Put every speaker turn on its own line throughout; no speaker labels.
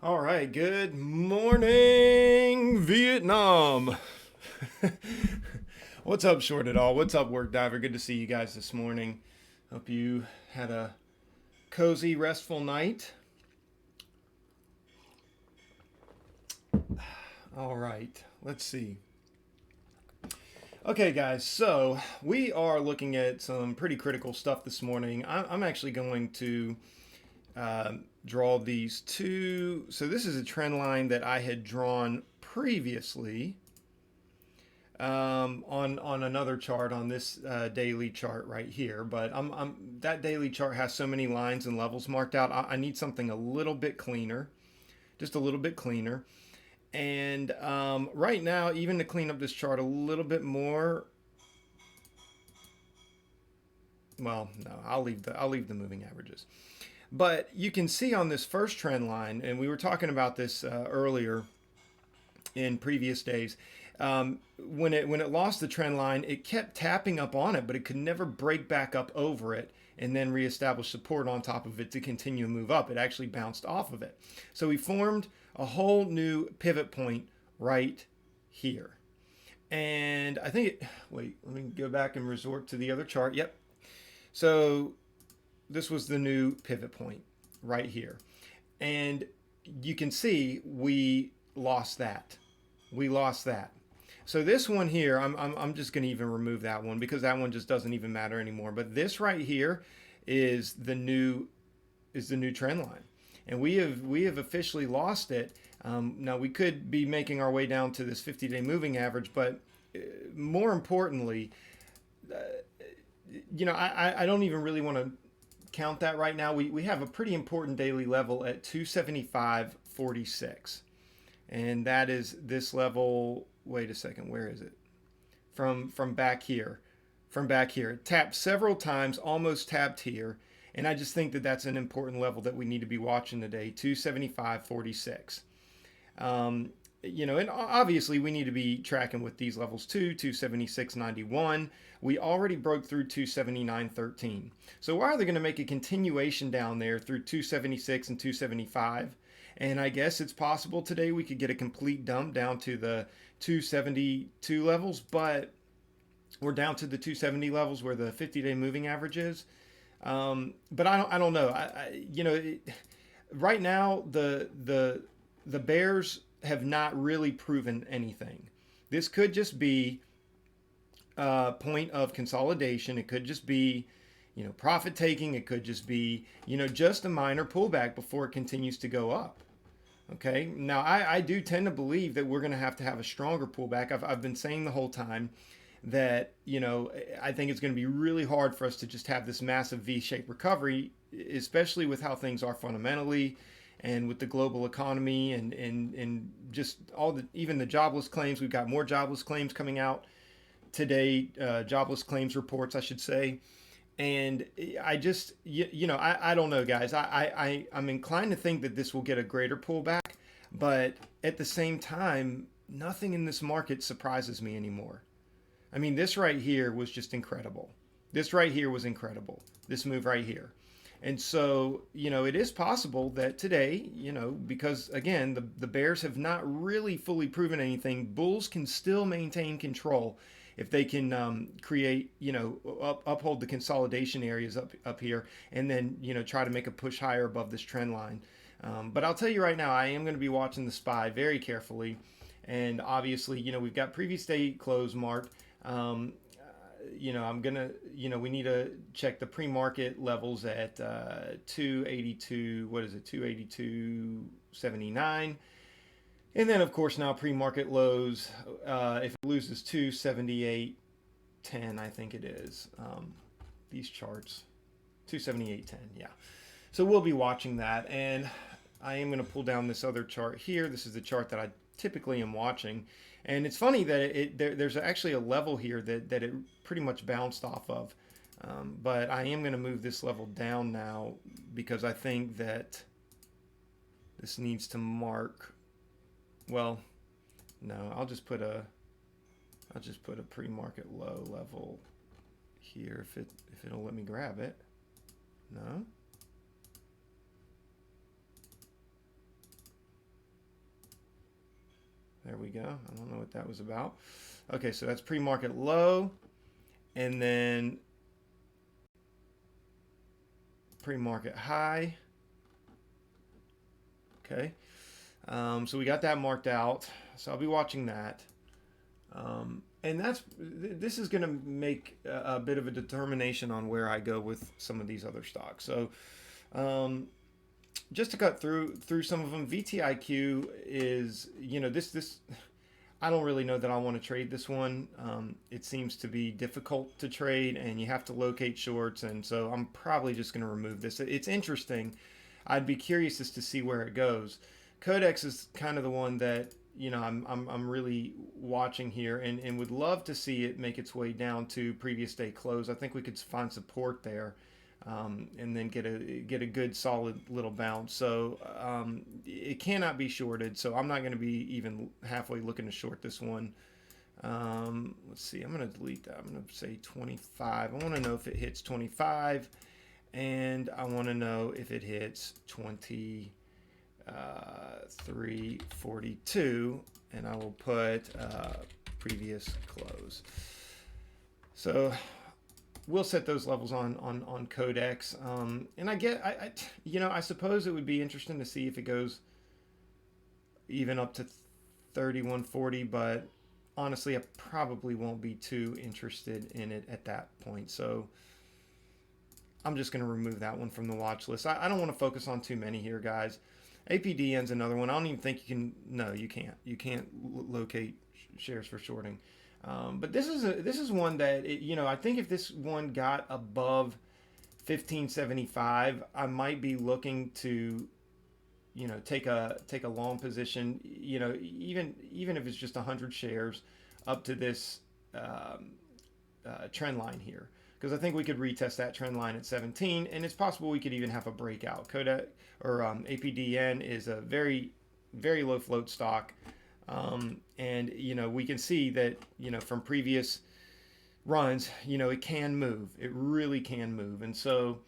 All right, good morning, Vietnam. What's up, Short It All? What's up, Work Diver? Good to see you guys this morning. Hope you had a cozy, restful night. All right, let's see. Okay, guys, so we are looking at some pretty critical stuff this morning. I'm actually going to draw these two. So, this is a trend line that I had drawn previously on another chart on this daily chart right here. But that daily chart has so many lines and levels marked out. I need something a little bit cleaner, just a little bit cleaner. And right now, even to clean up this chart a little bit more, well, no, I'll leave the moving averages. But you can see on this first trend line, and we were talking about this earlier in previous days. When it lost the trend line, it kept tapping up on it, but it could never break back up over it and then reestablish support on top of it to continue to move up. It actually bounced off of it. So we formed a whole new pivot point right here. And I think wait, let me go back and resort to the other chart. Yep. So this was the new pivot point right here. And you can see we lost that. We lost that. So this one here, I'm just going to even remove that one because that one just doesn't even matter anymore. But this right here is the new trend line, and we have officially lost it. Now we could be making our way down to this 50-day moving average, but more importantly, uh, I don't even really want to count that right now. We have a pretty important daily level at 275.46. And that is this level. Wait a second, where is it? From back here, it tapped several times, almost tapped here, and I just think that that's an important level that we need to be watching today. 275.46. And obviously we need to be tracking with these levels too. 276.91. We already broke through 279.13. So why are they going to make a continuation down there through 276 and 275? And I guess it's possible today we could get a complete dump down to the 272 levels, but we're down to the 270 levels where the 50-day moving average is. But I don't know. Right now the Bears have not really proven anything. This could just be a point of consolidation. It could just be, profit taking. It could just be, just a minor pullback before it continues to go up. Okay. Now, I do tend to believe that we're going to have a stronger pullback. I've been saying the whole time that, I think it's going to be really hard for us to just have this massive V-shaped recovery, especially with how things are fundamentally and with the global economy and just even the jobless claims. We've got more jobless claims coming out today, jobless claims reports, I should say. And I just, I don't know, guys. I'm inclined to think that this will get a greater pullback, but at the same time, nothing in this market surprises me anymore. I mean, this right here was just incredible. This right here was incredible. This move right here. And so, it is possible that today, because again, the Bears have not really fully proven anything, Bulls can still maintain control if they can create, uphold the consolidation areas up here, and then, try to make a push higher above this trend line. But I'll tell you right now, I am going to be watching the SPY very carefully. And obviously, we've got previous day close marked. I'm gonna, we need to check the pre-market levels at 282. What is it? 282.79. And then, of course, now pre-market lows. If it loses 278.10, I think it is. These charts, 278.10. Yeah. So we'll be watching that, and I am going to pull down this other chart here. This is the chart that I typically am watching. And it's funny that there's actually a level here that it pretty much bounced off of. But I am going to move this level down now because I think that this needs to mark. Well, no, I'll just put a pre-market low level here if it'll let me grab it. No. There we go. I don't know what that was about. Okay, so that's pre-market low, and then pre-market high. Okay, so we got that marked out. So I'll be watching that. And this is going to make a bit of a determination on where I go with some of these other stocks. So um, just to cut through some of them, VTIQ is, this I don't really know that I want to trade this one. It seems to be difficult to trade, and you have to locate shorts, and so I'm probably just going to remove this. It's interesting. I'd be curious as to see where it goes. Codex is kind of the one that I'm really watching here, and would love to see it make its way down to previous day close. I think we could find support there, and then get a good solid little bounce. So it cannot be shorted. So I'm not going to be even halfway looking to short this one. Let's see. I'm going to delete that. I'm going to say 25. I want to know if it hits 25, and I want to know if it hits 342, and I will put previous close. So we'll set those levels on Codex, and I suppose it would be interesting to see if it goes even up to 3140, but honestly, I probably won't be too interested in it at that point. So I'm just going to remove that one from the watch list. I don't want to focus on too many here, guys. APDN's another one. I don't even think you can. No, you can't. You can't locate shares for shorting. But this is one that I think if this one got above 1575, I might be looking to take a long position. Even if it's just 100 shares up to this trend line here, because I think we could retest that trend line at 17, and it's possible we could even have a breakout. Kodak or APDN is a very, very low float stock, and we can see that from previous runs, it can move. It really can move, and so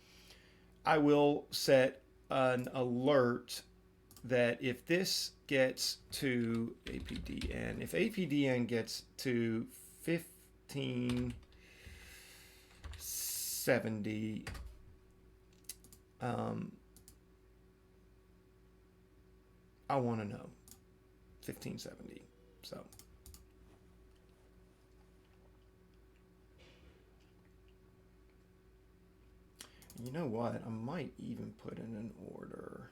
I will set an alert that if this gets to APDN, if APDN gets to 1570, I want to know 1570. So you know what? I might even put in an order.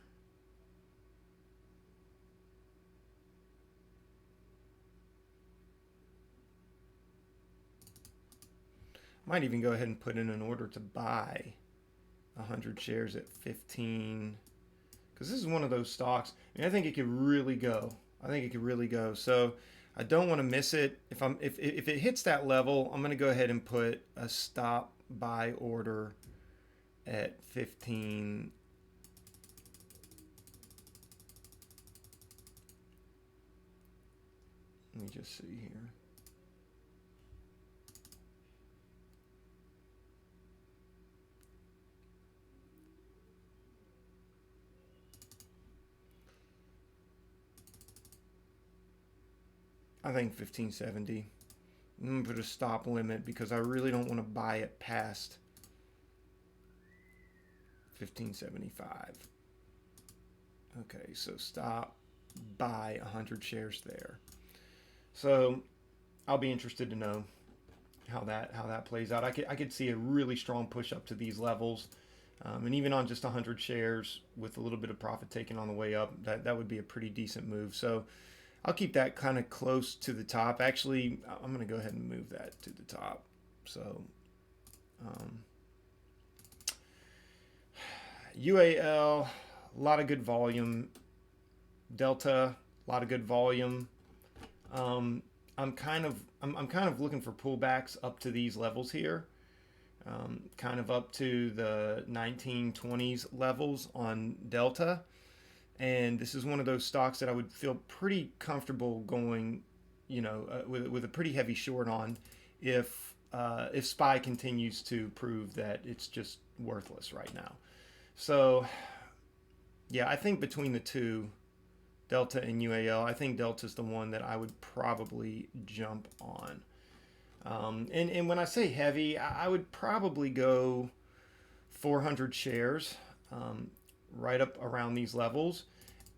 Might even go ahead and put in an order to buy 100 shares at 15, because this is one of those stocks. I think it could really go. I think it could really go. So I don't want to miss it. If it hits that level, I'm going to go ahead and put a stop buy order at 15. Let me just see here. I think 1570. I'm going to put a stop limit because I really don't want to buy it past 1575. Okay, so stop buy 100 shares there. So I'll be interested to know how that plays out. I could see a really strong push up to these levels, and even on just 100 shares with a little bit of profit taken on the way up, that would be a pretty decent move. So I'll keep that kind of close to the top. Actually, I'm going to go ahead and move that to the top. So UAL, a lot of good volume. Delta, a lot of good volume. I'm kind of looking for pullbacks up to these levels here, kind of up to the 1920s levels on Delta. And this is one of those stocks that I would feel pretty comfortable going, with a pretty heavy short on, if SPY continues to prove that it's just worthless right now. So, yeah, I think between the two, Delta and UAL. I think Delta's the one that I would probably jump on. And when I say heavy, I would probably go 400 shares right up around these levels.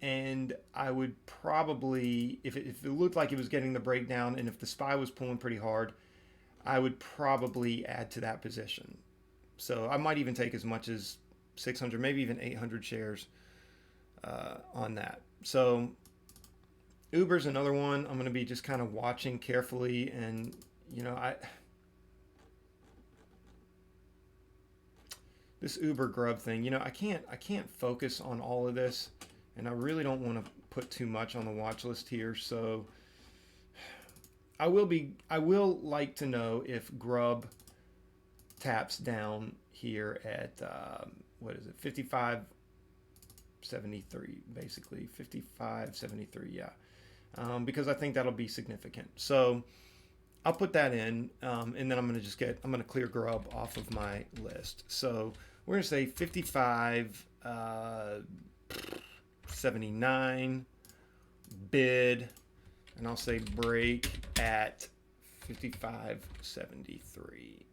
And I would probably, if it looked like it was getting the breakdown and if the SPY was pulling pretty hard, I would probably add to that position. So I might even take as much as 600, maybe even 800 shares on that. So Uber's another one I'm going to be just kind of watching carefully. And, you know, this Uber Grub thing, you know, I can't focus on all of this, and I really don't want to put too much on the watch list here. So I will like to know if Grub taps down here at what is it, 55.73, basically 55.73, yeah, because I think that'll be significant. So I'll put that in, and then I'm gonna clear Grub off of my list. So we're gonna say 55.79 bid, and I'll say break at 55.73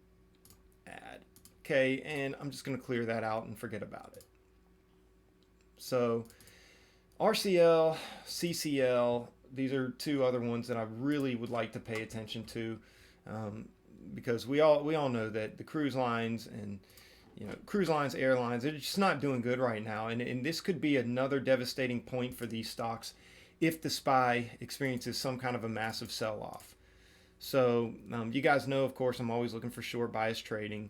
add. Okay, and I'm just going to clear that out and forget about it. So RCL, CCL, these are two other ones that I really would like to pay attention to, because we all know that the cruise lines and, you know, cruise lines, airlines, they're just not doing good right now. And this could be another devastating point for these stocks if the SPY experiences some kind of a massive sell-off. So you guys know, of course, I'm always looking for short bias trading.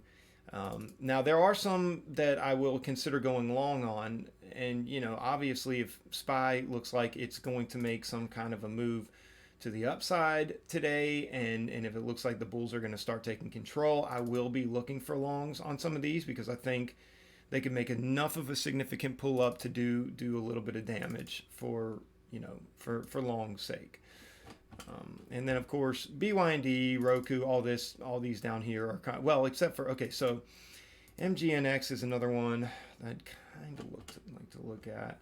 Now, there are some that I will consider going long on. And, you know, obviously, if SPY looks like it's going to make some kind of a move to the upside today, and if it looks like the bulls are going to start taking control, I will be looking for longs on some of these, because I think they can make enough of a significant pull up to do a little bit of damage for, you know, for long's sake. And then, of course, BYND, Roku, all these down here are kind of, well, except for, okay, so MGNX is another one I'd kind of like to look at.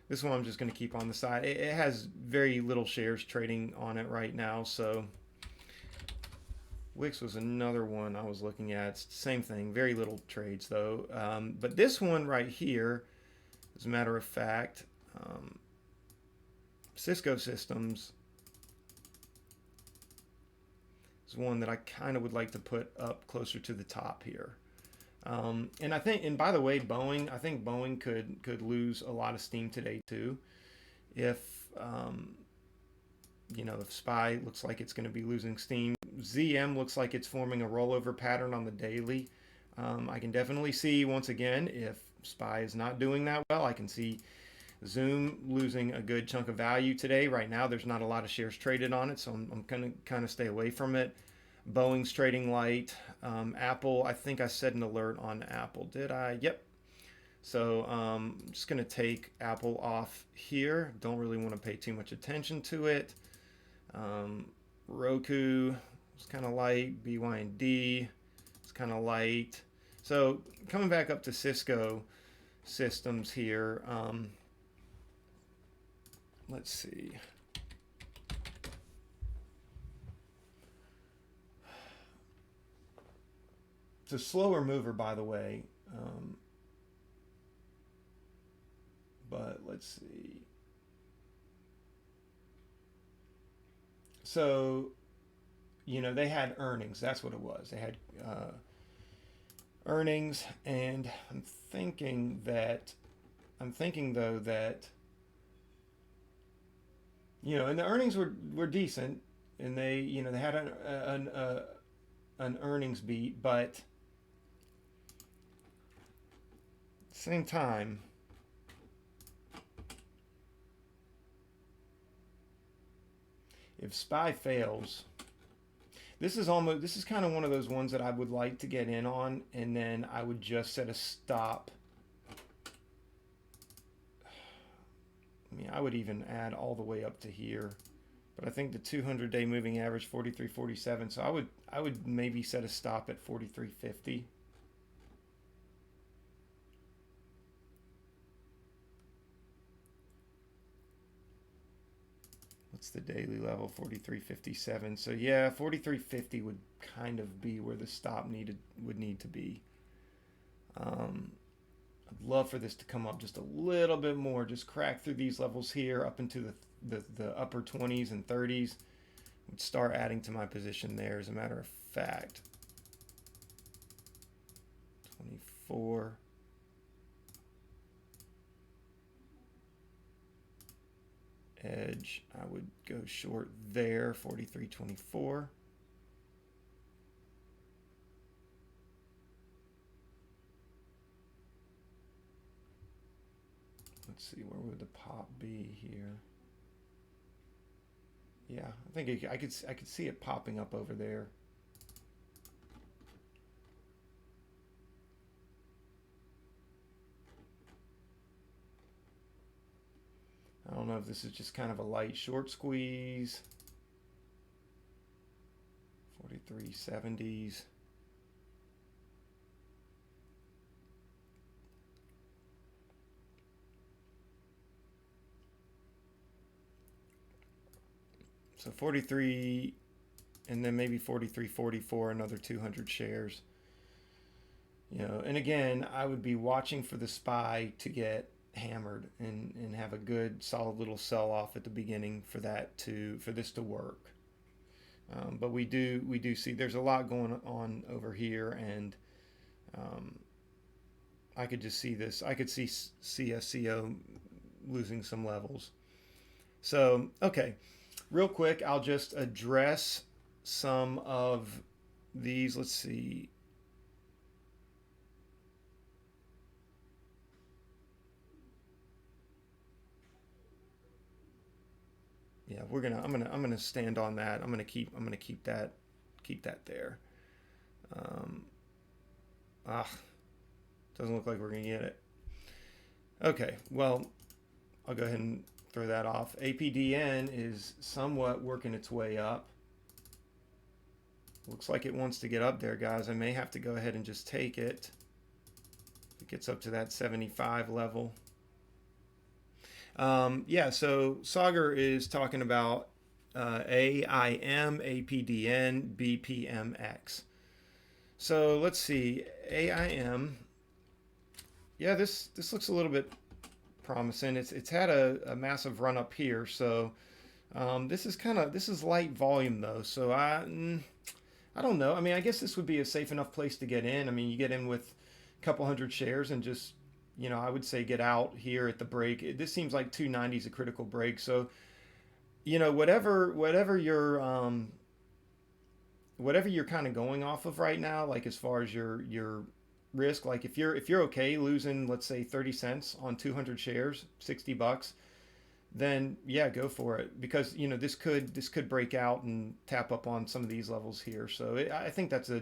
This one I'm just going to keep on the side. It has very little shares trading on it right now, so Wix was another one I was looking at. Same thing, very little trades though. But this one right here, as a matter of fact, Cisco Systems is one that I kind of would like to put up closer to the top here. And I think, and by the way, Boeing, I think Boeing could lose a lot of steam today too, if you know, if SPY looks like it's going to be losing steam. ZM looks like it's forming a rollover pattern on the daily. I can definitely see, once again, if SPY is not doing that well, I can see Zoom losing a good chunk of value today. Right now, there's not a lot of shares traded on it, so I'm going to kind of stay away from it. Boeing's trading light. Apple, I think I set an alert on Apple. Did I? Yep. So I'm just going to take Apple off here. Don't really want to pay too much attention to it. Roku is kind of light. BYND is kind of light. So coming back up to Cisco Systems here. Let's see. It's a slower mover, by the way. But let's see. So, you know, they had earnings. That's what it was. They had earnings, and I'm thinking though that, you know, and the earnings were decent, and they, you know, they had an earnings beat, but at the same time, if SPY fails, this is kind of one of those ones that I would like to get in on, and then I would just set a stop. I mean, I would even add all the way up to here, but I think the 200-day moving average 43.47. So I would maybe set a stop at 43.50. What's the daily level? 43.57. So yeah, 43.50 would kind of be where the stop would need to be. I'd love for this to come up just a little bit more, just crack through these levels here up into the upper 20s and 30s. Would start adding to my position there, as a matter of fact. 24. Edge, I would go short there, 43.24. Let's see, where would the pop be here? Yeah, I think I could see it popping up over there. I don't know if this is just kind of a light short squeeze. 43.70s. So 43, and then maybe 43.44, another 200 shares. You know, and again, I would be watching for the SPY to get hammered and have a good solid little sell off at the beginning for this to work. But we do see there's a lot going on over here, and I could just see this. I could see CSCO losing some levels. So okay, real quick, I'll just address some of these. Let's see. Yeah, I'm gonna stand on that. I'm gonna keep that there. Um, doesn't look like we're gonna get it. Okay, well, I'll go ahead and throw that off. APDN is somewhat working its way up. Looks like it wants to get up there, guys. I may have to go ahead and just take it. If it gets up to that 75 level. Yeah, so Sagar is talking about AIM, APDN, BPMX. So let's see, AIM. Yeah, this looks a little bit promising. It's had a massive run up here, so this is light volume though. So I don't know. I mean, I guess this would be a safe enough place to get in. I mean, you get in with a couple hundred shares and just, you know, I would say get out here at the break. This seems like 290 is a critical break. So, you know, whatever you're kind of going off of right now, like as far as your risk, like if you're okay losing, let's say 30 cents on 200 shares, $60, then yeah, go for it, because you know this could break out and tap up on some of these levels here. So I think that's a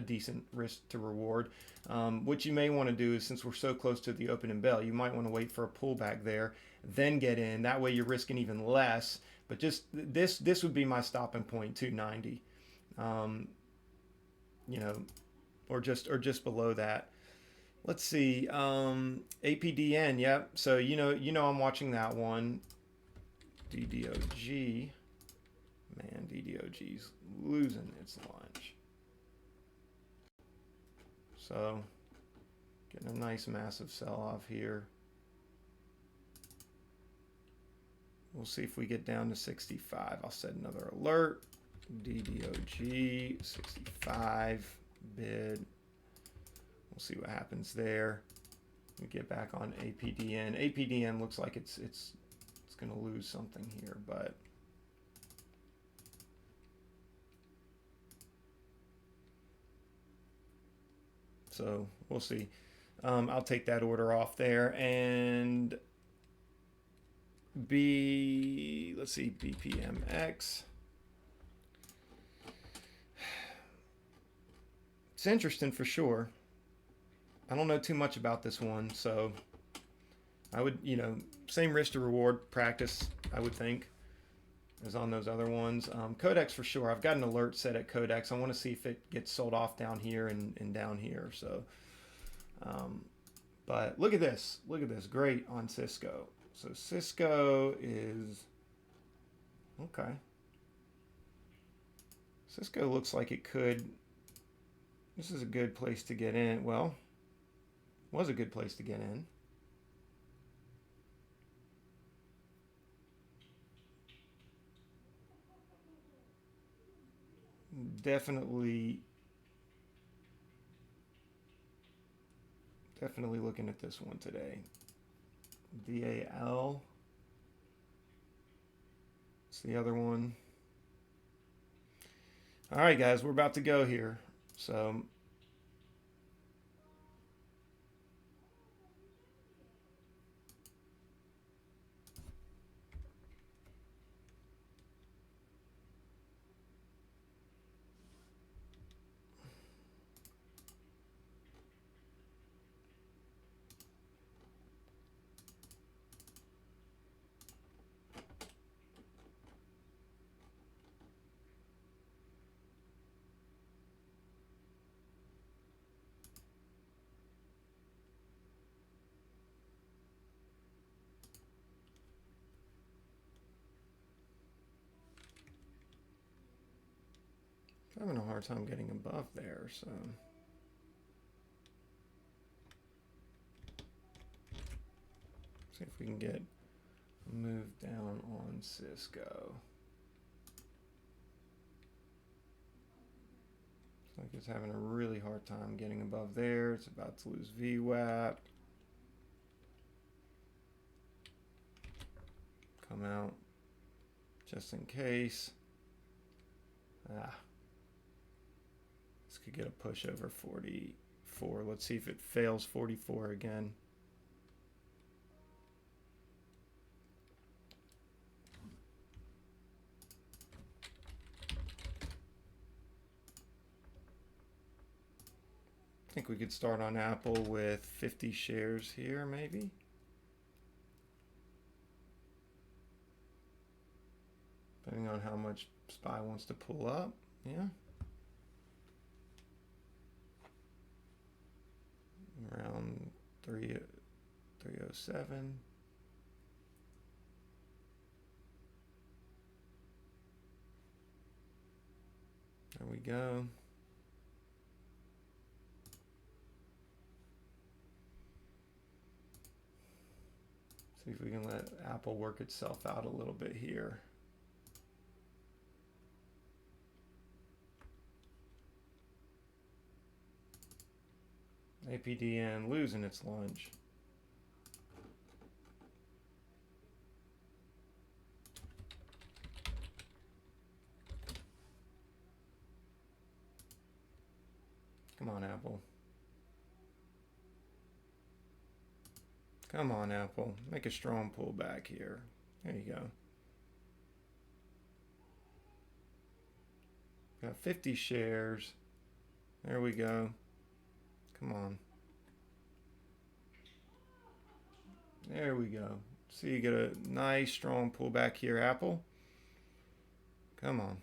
decent risk to reward. What you may want to do is, since we're so close to the open and bell, you might want to wait for a pullback there, then get in. That way you're risking even less. But just this would be my stopping point, 290. You know, or just below that. Let's see, APDN, yep. So you know I'm watching that one. DDOG, man, DDOG's losing its lunch. So getting a nice massive sell-off here. We'll see if we get down to 65. I'll set another alert. DDOG 65 bid. We'll see what happens there. We get back on APDN. APDN looks like it's going to lose something here, but so we'll see. I'll take that order off there, and let's see, BPMX. It's interesting for sure. I don't know too much about this one, so I would, same risk to reward practice, I would think. as on those other ones. Codex for sure. I've got an alert set at Codex. I want to see if it gets sold off down here and down here. So, but look at this. Look at this. Great on Cisco. So Cisco is okay. Cisco looks like it could. This is a good place to get in. Well, was a good place to get in. Definitely looking at this one today. DAL. It's the other one. All right, guys, we're about to go here. So I'm having a hard time getting above there, so see if we can get a move down on Cisco. It's like it's having a really hard time getting above there. It's about to lose VWAP. Come out just in case. This could get a push over 44. Let's see if it fails 44 again. I think we could start on Apple with 50 shares here, maybe. Depending on how much SPY wants to pull up, yeah. Around 307. There we go. See if we can let Apple work itself out a little bit here. APDN losing its lunch. Come on, Apple. Come on, Apple. Make a strong pullback here. There you go. Got 50 shares. There we go. Come on. There we go. See, you get a nice strong pullback here, Apple. Come on.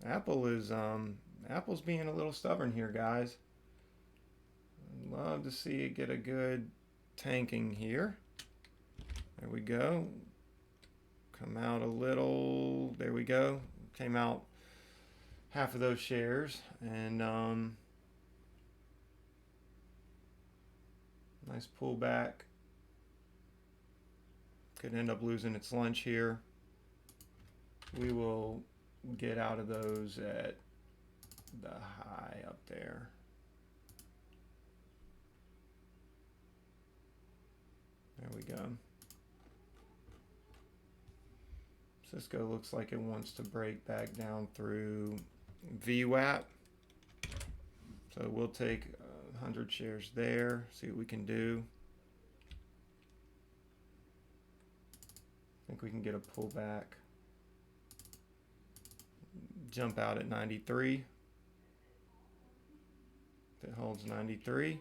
Apple's being a little stubborn here, guys. I'd love to see it get a good tanking here. There we go. Come out a little. There we go. Came out half of those shares, and nice pullback. Could end up losing its lunch here. We will get out of those at the high up there. There we go. Cisco looks like it wants to break back down through VWAP. So we'll take 100 shares there, see what we can do. I think we can get a pullback. Jump out at 93. If it holds 93.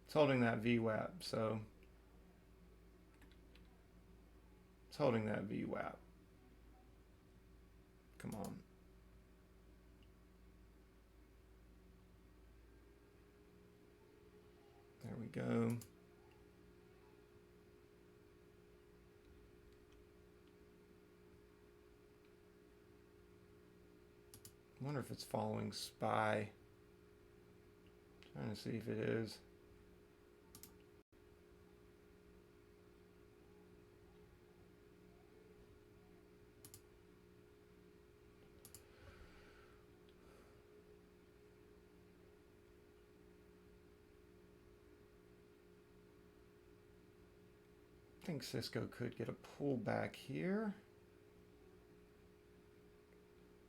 It's holding that VWAP, so it's holding that VWAP. Come on. There we go. I wonder if it's following SPY. Trying to see if it is. I think Cisco could get a pullback here.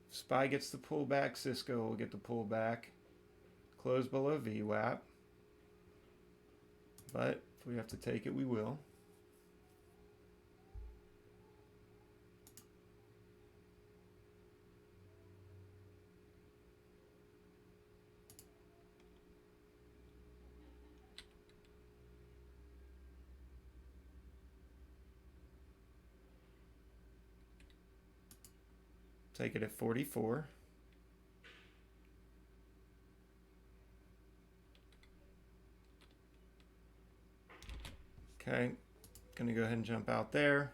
If SPY gets the pullback, Cisco will get the pullback. Close below VWAP. But if we have to take it, we will. Take it at 44. Okay, gonna go ahead and jump out there.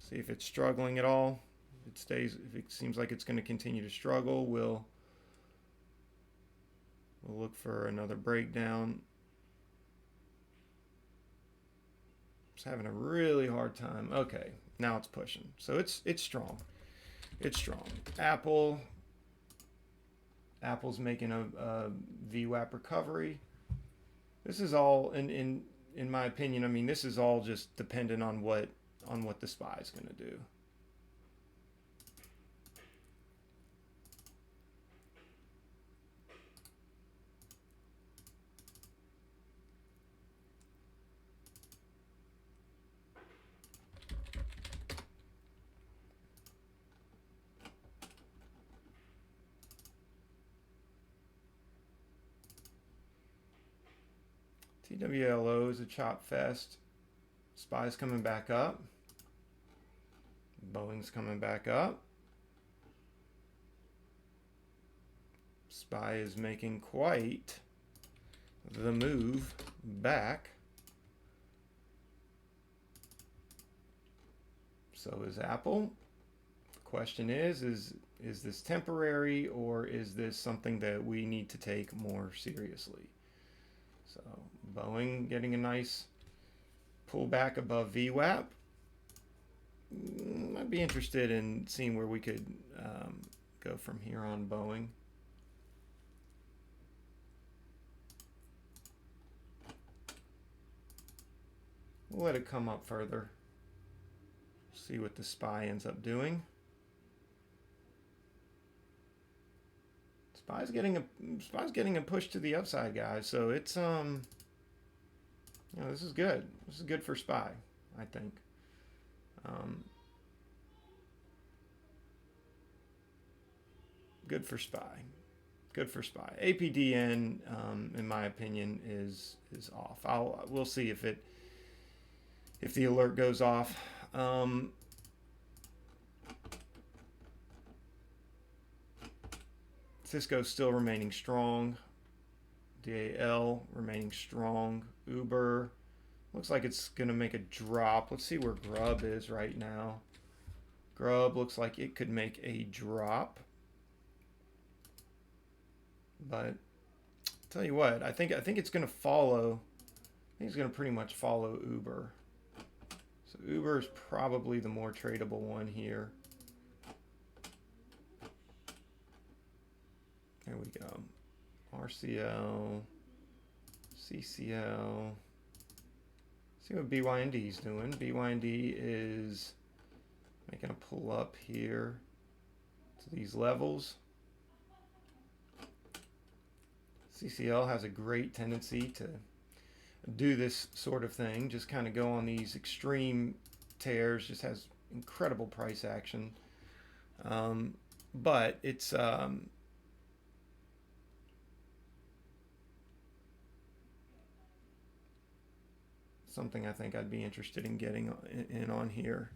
See if it's struggling at all. If it stays, if it seems like it's going to continue to struggle, we'll look for another breakdown. It's having a really hard time. Okay, now it's pushing. So it's strong. It's strong. Apple's making a VWAP recovery. This is all in my opinion. I mean, this is all just dependent on what the SPY is going to do. TWLO is a chop fest. SPY's coming back up. Boeing's coming back up. SPY is making quite the move back. So is Apple. The question is this temporary, or is this something that we need to take more seriously? So Boeing getting a nice pullback above VWAP. I'd be interested in seeing where we could go from here on Boeing. We'll let it come up further. See what the SPY ends up doing. SPY's getting a push to the upside, guys. So it's this is good. This is good for SPY, I think. Good for SPY. Good for SPY. APDN, in my opinion, is off. We'll see if the alert goes off. Cisco still remaining strong. DAL remaining strong. Uber looks like it's gonna make a drop. Let's see where Grub is right now. Grub looks like it could make a drop. But tell you what, I think it's gonna follow. I think it's gonna pretty much follow Uber. So Uber is probably the more tradable one here. There we go. RCL, CCL. See what BYND is doing. BYND is making a pull up here to these levels. CCL has a great tendency to do this sort of thing, just kind of go on these extreme tears, just has incredible price action. But it's something I think I'd be interested in getting in on here.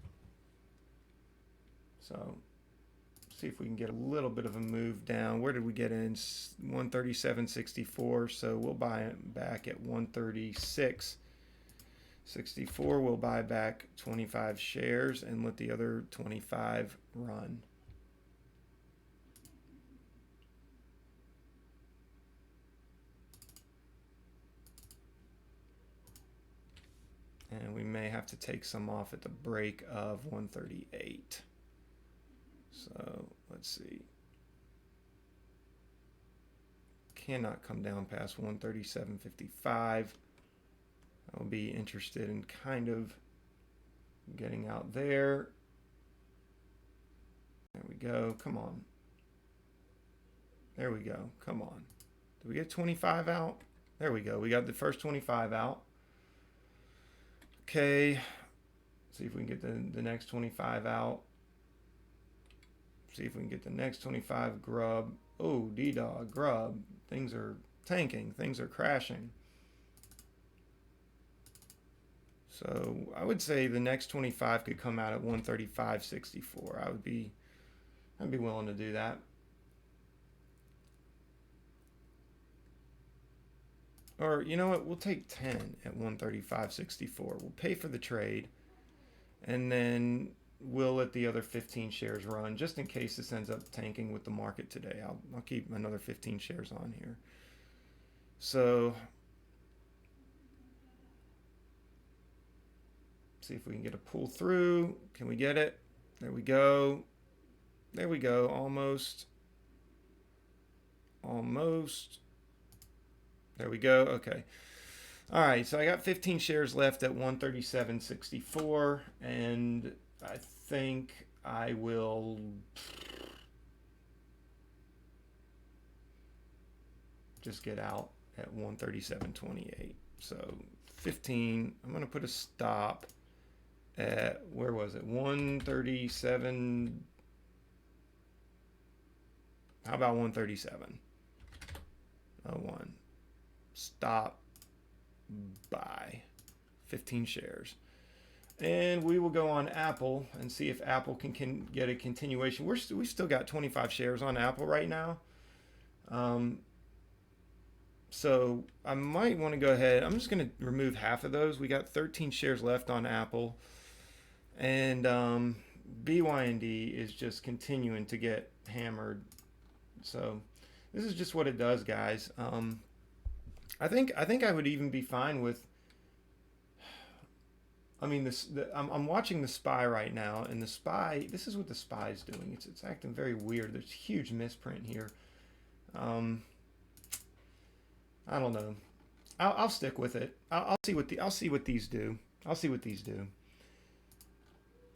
So see if we can get a little bit of a move down. Where did we get in? 137.64. So we'll buy it back at 136.64. We'll buy back 25 shares and let the other 25 run. And we may have to take some off at the break of 138. So let's see. Cannot come down past 137.55. I'll be interested in kind of getting out there. There we go. Come on. There we go. Come on. Did we get 25 out? There we go. We got the first 25 out. Okay. See if we can get the next 25 out. See if we can get the next 25 grub. Oh, D-Dog, grub. Things are tanking. Things are crashing. So I would say the next 25 could come out at 135.64. I'd be willing to do that. Or you know what? We'll take 10 at 135.64. We'll pay for the trade, and then we'll let the other 15 shares run just in case this ends up tanking with the market today. I'll keep another 15 shares on here. So see if we can get a pull through. Can we get it? There we go. There we go. Almost. Almost. There we go. Okay. All right. So I got 15 shares left at 137.64, and I think I will just get out at 137.28. So 15. I'm going to put a stop at, where was it? 137. How about 137.01? Stop. Buy 15 shares. And we will go on Apple and see if Apple can get a continuation. We've still got 25 shares on Apple right now. So I might want to go ahead. I'm just going to remove half of those. We got 13 shares left on Apple. And BYND is just continuing to get hammered. So this is just what it does, guys. I think I would even be fine with. I mean, I'm watching the SPY right now, and the SPY. This is what the SPY is doing. It's acting very weird. There's huge misprint here. I don't know. I'll stick with it. I'll see what these do. I'll see what these do.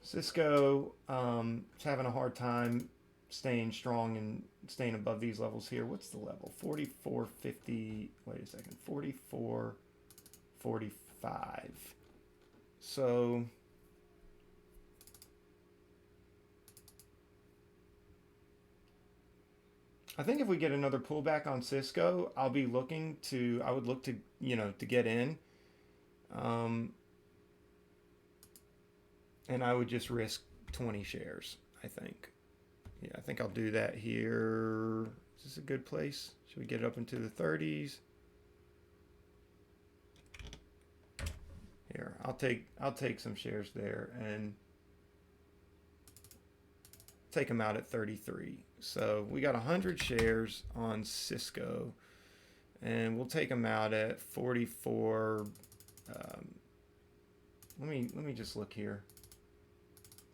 Cisco is having a hard time staying strong and staying above these levels here. What's the level? 44.50. Wait a second. 44.45. So I think if we get another pullback on Cisco, I would look to, to get in. And I would just risk 20 shares, I think. Yeah, I think I'll do that here. Is this a good place? Should we get it up into the 30s? Here, I'll take some shares there and take them out at 33. So we got 100 shares on Cisco, and we'll take them out at 44. Let me just look here.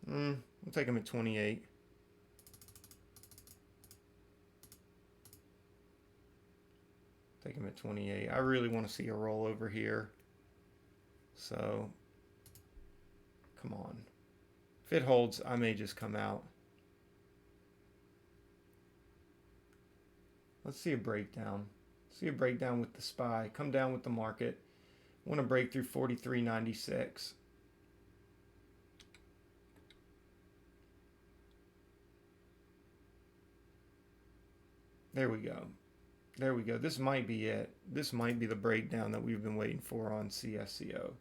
We'll take them at 28. Take them at 28. I really want to see a rollover here. So, come on. If it holds, I may just come out. Let's see a breakdown. See a breakdown with the SPY. Come down with the market. Want to break through 43.96. There we go. There we go. This might be it. This might be the breakdown that we've been waiting for on CSCO.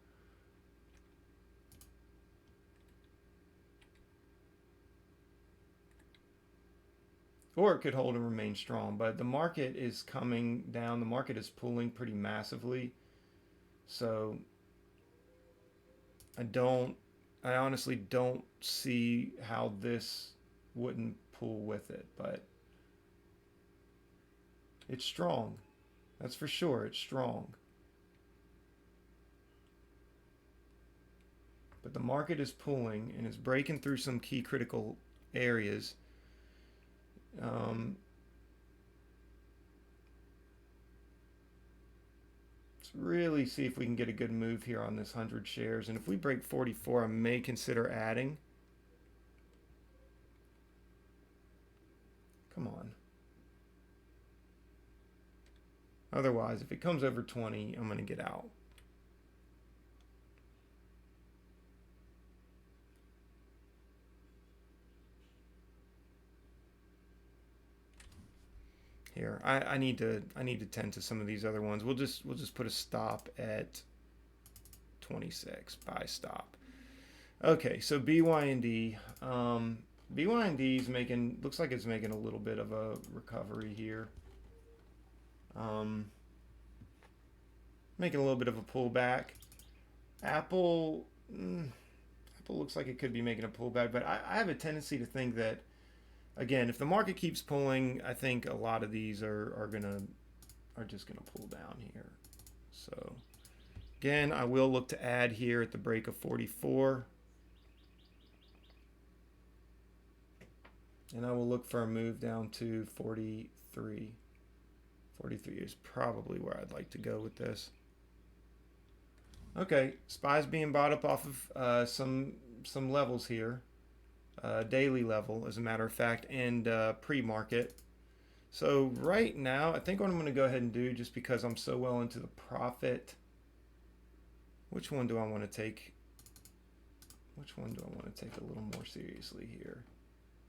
or it could hold and remain strong. But the market is coming down. The market is pulling pretty massively. So I honestly don't see how this wouldn't pull with it, but it's strong. That's for sure. It's strong. But the market is pulling and it's breaking through some key critical areas. Um, let's really see if we can get a good move here on this 100 shares. And if we break 44, I may consider adding. Come on. Otherwise, if it comes over 20, I'm going to get out. Here, I need to tend to some of these other ones. We'll just put a stop at 26. Buy stop. Okay, so BYND. BYND is making, looks like it's making a little bit of a recovery here. Making a little bit of a pullback. Apple looks like it could be making a pullback, but I have a tendency to think that, again, if the market keeps pulling, I think a lot of these are just gonna pull down here. So again, I will look to add here at the break of 44. And I will look for a move down to 43. 43 is probably where I'd like to go with this. Okay, SPY's being bought up off of some levels here. Daily level, as a matter of fact, and pre-market. So right now, I think what I'm going to go ahead and do, just because I'm so well into the profit, which one do I want to take? Which one do I want to take a little more seriously here?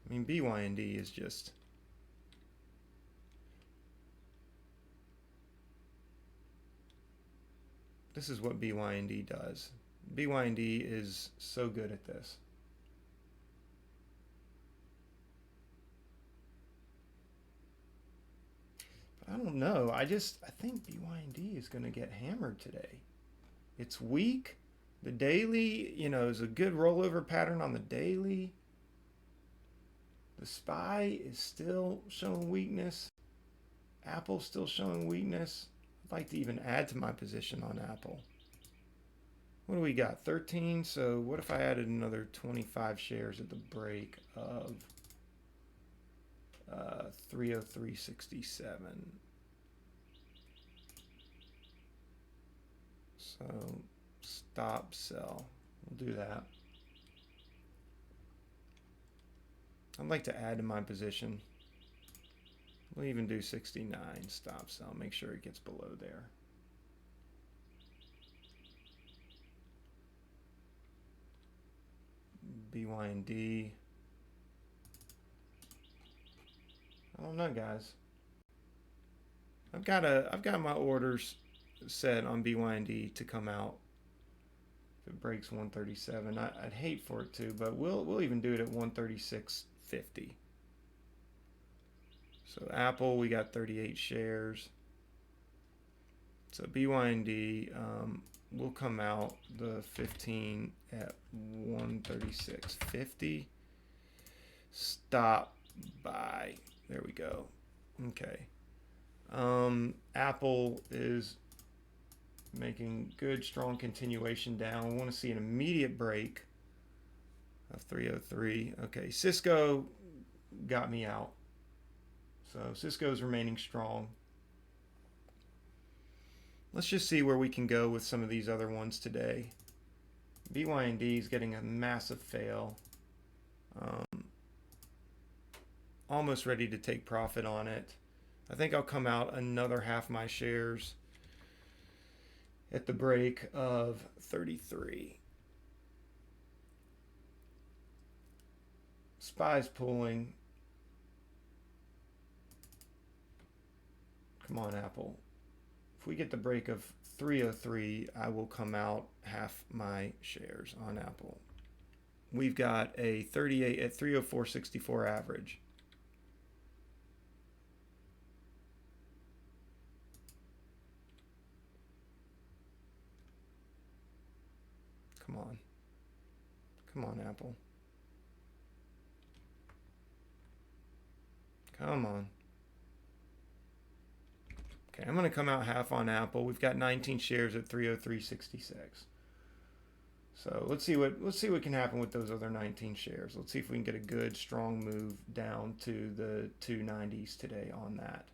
I mean, BYND is just... This is what BYND does. BYND is so good at this. But I don't know. I think BYND is going to get hammered today. It's weak. The daily, is a good rollover pattern on the daily. The SPY is still showing weakness. Apple's still showing weakness. I'd like to even add to my position on Apple. What do we got? 13. So what if I added another 25 shares at the break of 303.67? So stop sell. We'll do that. I'd like to add to my position. We'll even do 69, stop sell, make sure it gets below there. BYND. I don't know, guys. I've got my orders set on BYND to come out if it breaks 137. I'd hate for it to, but we'll even do it at 136.50. So Apple, we got 38 shares. So BYND will come out the 15 at 136.50. Stop buy. There we go. Okay. Apple is making good, strong continuation down. We want to see an immediate break of 303. Okay, Cisco got me out. So Cisco is remaining strong. Let's just see where we can go with some of these other ones today. BYND is getting a massive fail. Almost ready to take profit on it. I think I'll come out another half my shares at the break of 33. SPY's pulling. Come on, Apple. If we get the break of 303, I will come out half my shares on Apple. We've got a 38 at 304.64 average. Come on. Come on, Apple. Come on. Okay, I'm going to come out half on Apple. We've got 19 shares at 303.66. So let's see what can happen with those other 19 shares. Let's see if we can get a good strong move down to the 290s today on that.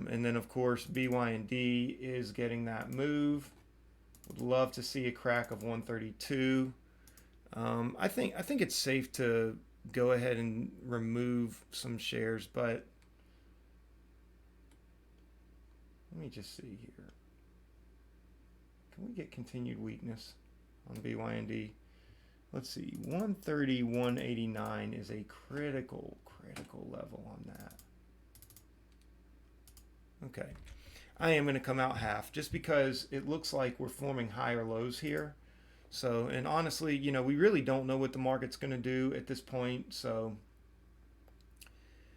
And then of course BYND is getting that move. Would love to see a crack of 132. I think it's safe to go ahead and remove some shares, but let me just see here. Can we get continued weakness on BYND? Let's see, 130, 189 is a critical level on that. Okay, I am going to come out half just because it looks like we're forming higher lows here. So, and honestly, you know, we really don't know what the market's going to do at this point. So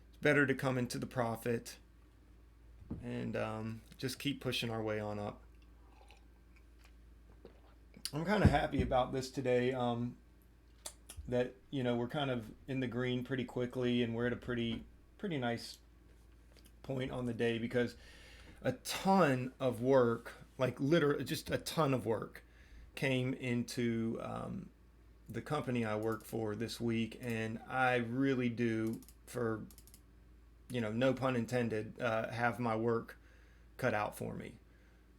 it's better to come into the profit and just keep pushing our way on up. I'm kind of happy about this today. That, you know, we're kind of in the green pretty quickly, and we're at a pretty nice point on the day, because a ton of work, like literally just a ton of work, came into the company I work for this week, and I really do, for, you know, no pun intended, have my work cut out for me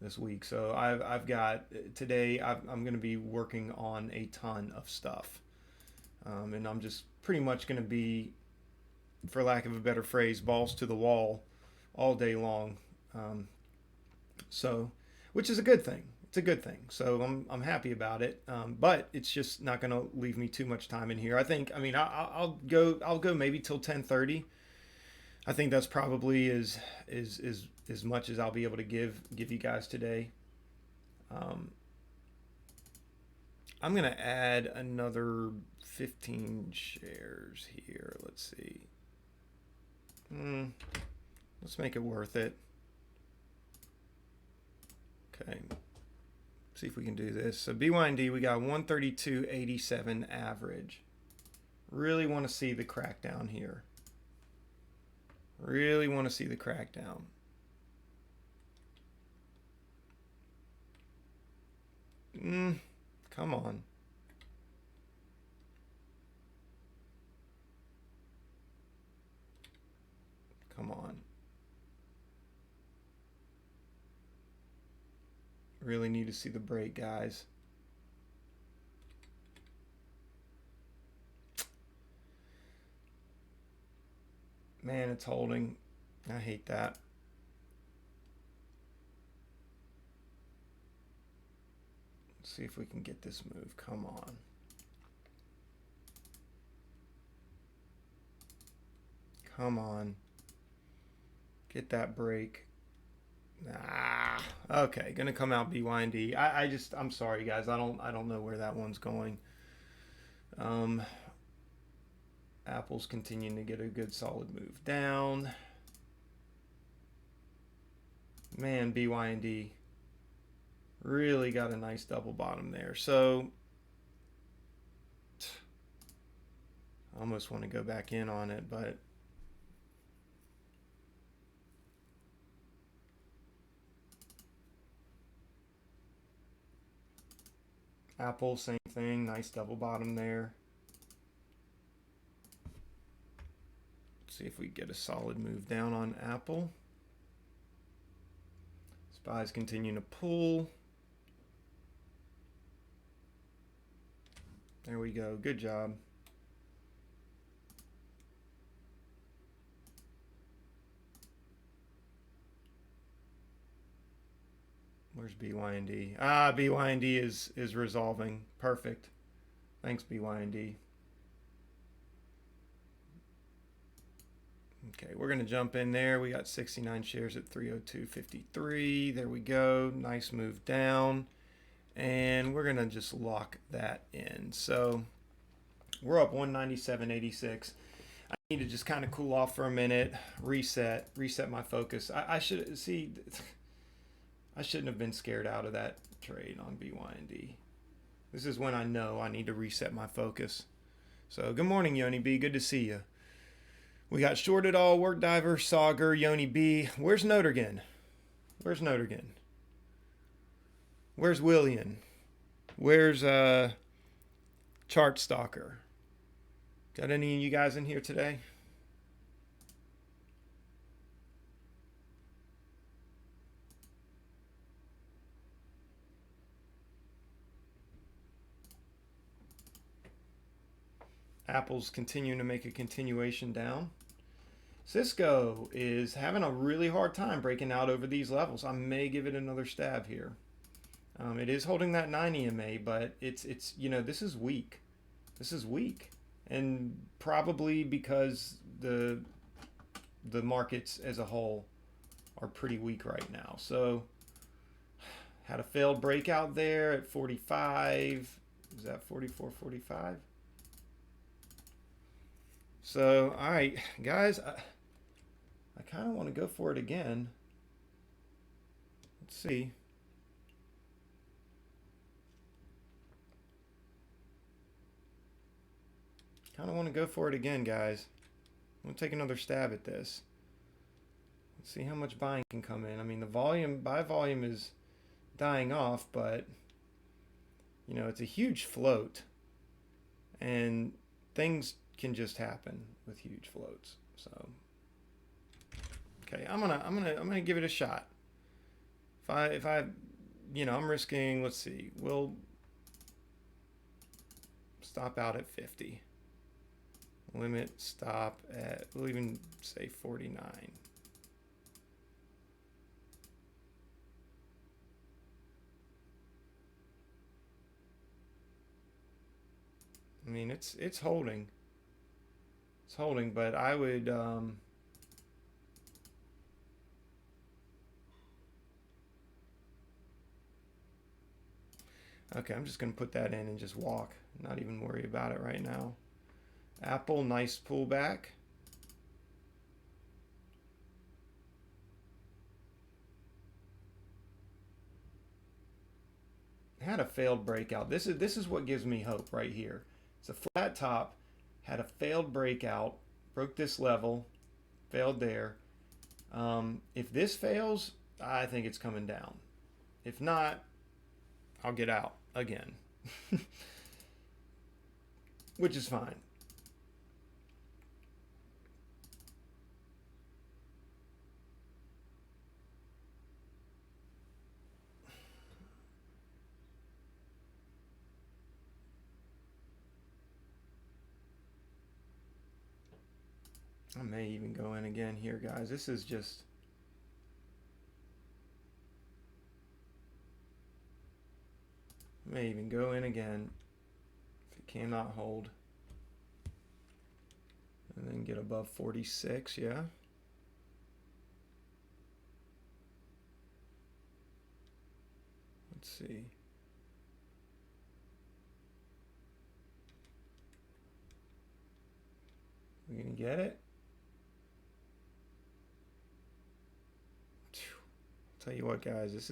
this week. So I've got today. I'm going to be working on a ton of stuff, and I'm just pretty much going to be, for lack of a better phrase, balls to the wall all day long. So, which is a good thing. It's a good thing. So I'm happy about it. But it's just not going to leave me too much time in here. I think. I mean, I'll go maybe till 10:30. I think that's probably as much as I'll be able to give you guys today. I'm going to add another 15 shares here. Let's see. Let's make it worth it. Okay. See if we can do this. So BYND, we got 132.87 average. Really want to see the crackdown here. Really want to see the crackdown. Come on. Come on. Really need to see the break, guys. Man, it's holding. I hate that. Let's see if we can get this move. Come on. Come on. Get that break. Okay, gonna come out BYND. I'm sorry guys, I don't know where that one's going. Apple's continuing to get a good solid move down. Man, BYND really got a nice double bottom there. So I almost want to go back in on it, but Apple, same thing, nice double bottom there. See if we get a solid move down on Apple. SPY's continuing to pull. There we go. Good job. Where's BYND? BYND is resolving. Perfect. Thanks, BYND. Okay, we're going to jump in there. We got 69 shares at 302.53. There we go. Nice move down. And we're going to just lock that in. So we're up 197.86. I need to just kind of cool off for a minute, reset my focus. I shouldn't have been scared out of that trade on BYND. This is when I know I need to reset my focus. So good morning, Yoni B. Good to see you. We got Short It All, Work Diver, Sauger, Yoni B. Where's Notergen? Where's Notergen? Where's William? Where's Chart Stalker? Got any of you guys in here today? Apple's continuing to make a continuation down. Cisco is having a really hard time breaking out over these levels. I may give it another stab here. It is holding that 9 EMA, but it's this is weak. This is weak, and probably because the markets as a whole are pretty weak right now. So had a failed breakout there at 45. Is that 44, 45? So, all right, guys, I kind of want to go for it again. Let's see. Kind of want to go for it again, guys. I'm going to take another stab at this. Let's see how much buying can come in. I mean, the buy volume is dying off, but, it's a huge float. And things can just happen with huge floats. So, okay, I'm gonna give it a shot. If I I'm risking. Let's see, we'll stop out at 50. Limit stop at, we'll even say 49. I mean, it's holding. It's holding, but I would okay, I'm just gonna put that in and just walk, not even worry about it right now. Apple, nice pullback. Had a failed breakout. This is what gives me hope right here. It's a flat top, had a failed breakout, broke this level, failed there. If this fails, I think it's coming down. If not, I'll get out again, which is fine. I may even go in again here, guys. This is just... I may even go in again if it cannot hold. And then get above 46, yeah. Let's see. We gonna get it? Tell you what, guys, this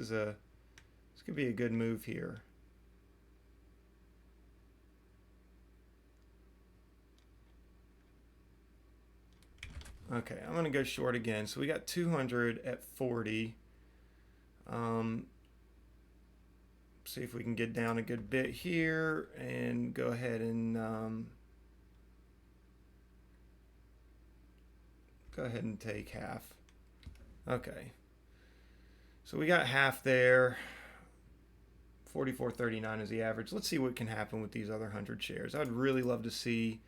could be a good move here. Okay, I'm gonna go short again. So we got 200 at 40. See if we can get down a good bit here and go ahead and take half. Okay. So we got half there. 44.39 is the average. Let's see what can happen with these other 100 shares. I'd really love to see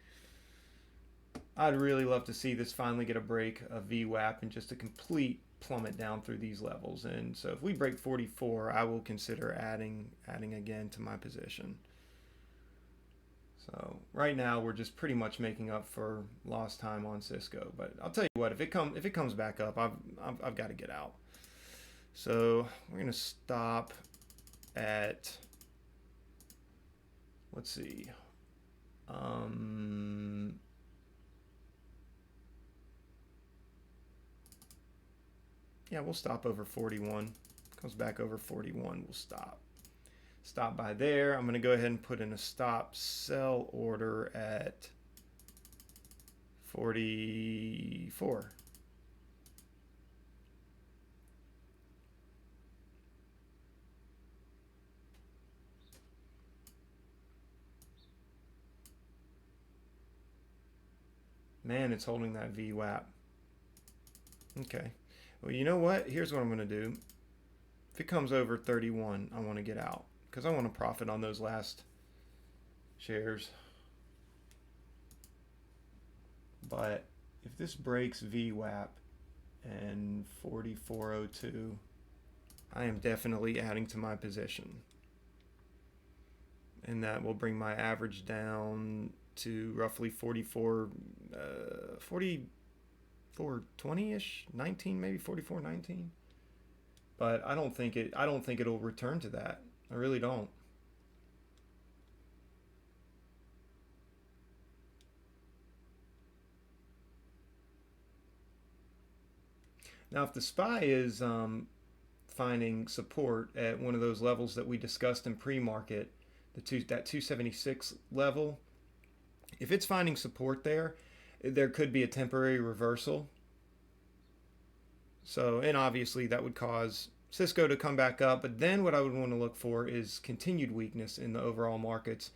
this finally get a break, a VWAP, and just a complete plummet down through these levels. And so if we break 44, I will consider adding again to my position. So right now we're just pretty much making up for lost time on Cisco. But I'll tell you what, if it comes back up, I've got to get out. So we're gonna stop at, let's see, yeah, we'll stop over 41. Comes back over 41, we'll stop. Stop buy there. I'm going to go ahead and put in a stop sell order at 44. Man, it's holding that VWAP. Okay. Well, you know what? Here's what I'm going to do. If it comes over 31, I want to get out because I want to profit on those last shares. But if this breaks VWAP and 4402, I am definitely adding to my position. And that will bring my average down to roughly 4420-ish, 19, maybe 4419. But I don't think it'll return to that. I really don't. Now, if the SPY is finding support at one of those levels that we discussed in pre-market, that 276 level, if it's finding support there, there could be a temporary reversal. So, and obviously that would cause Cisco to come back up. But then what I would want to look for is continued weakness in the overall markets,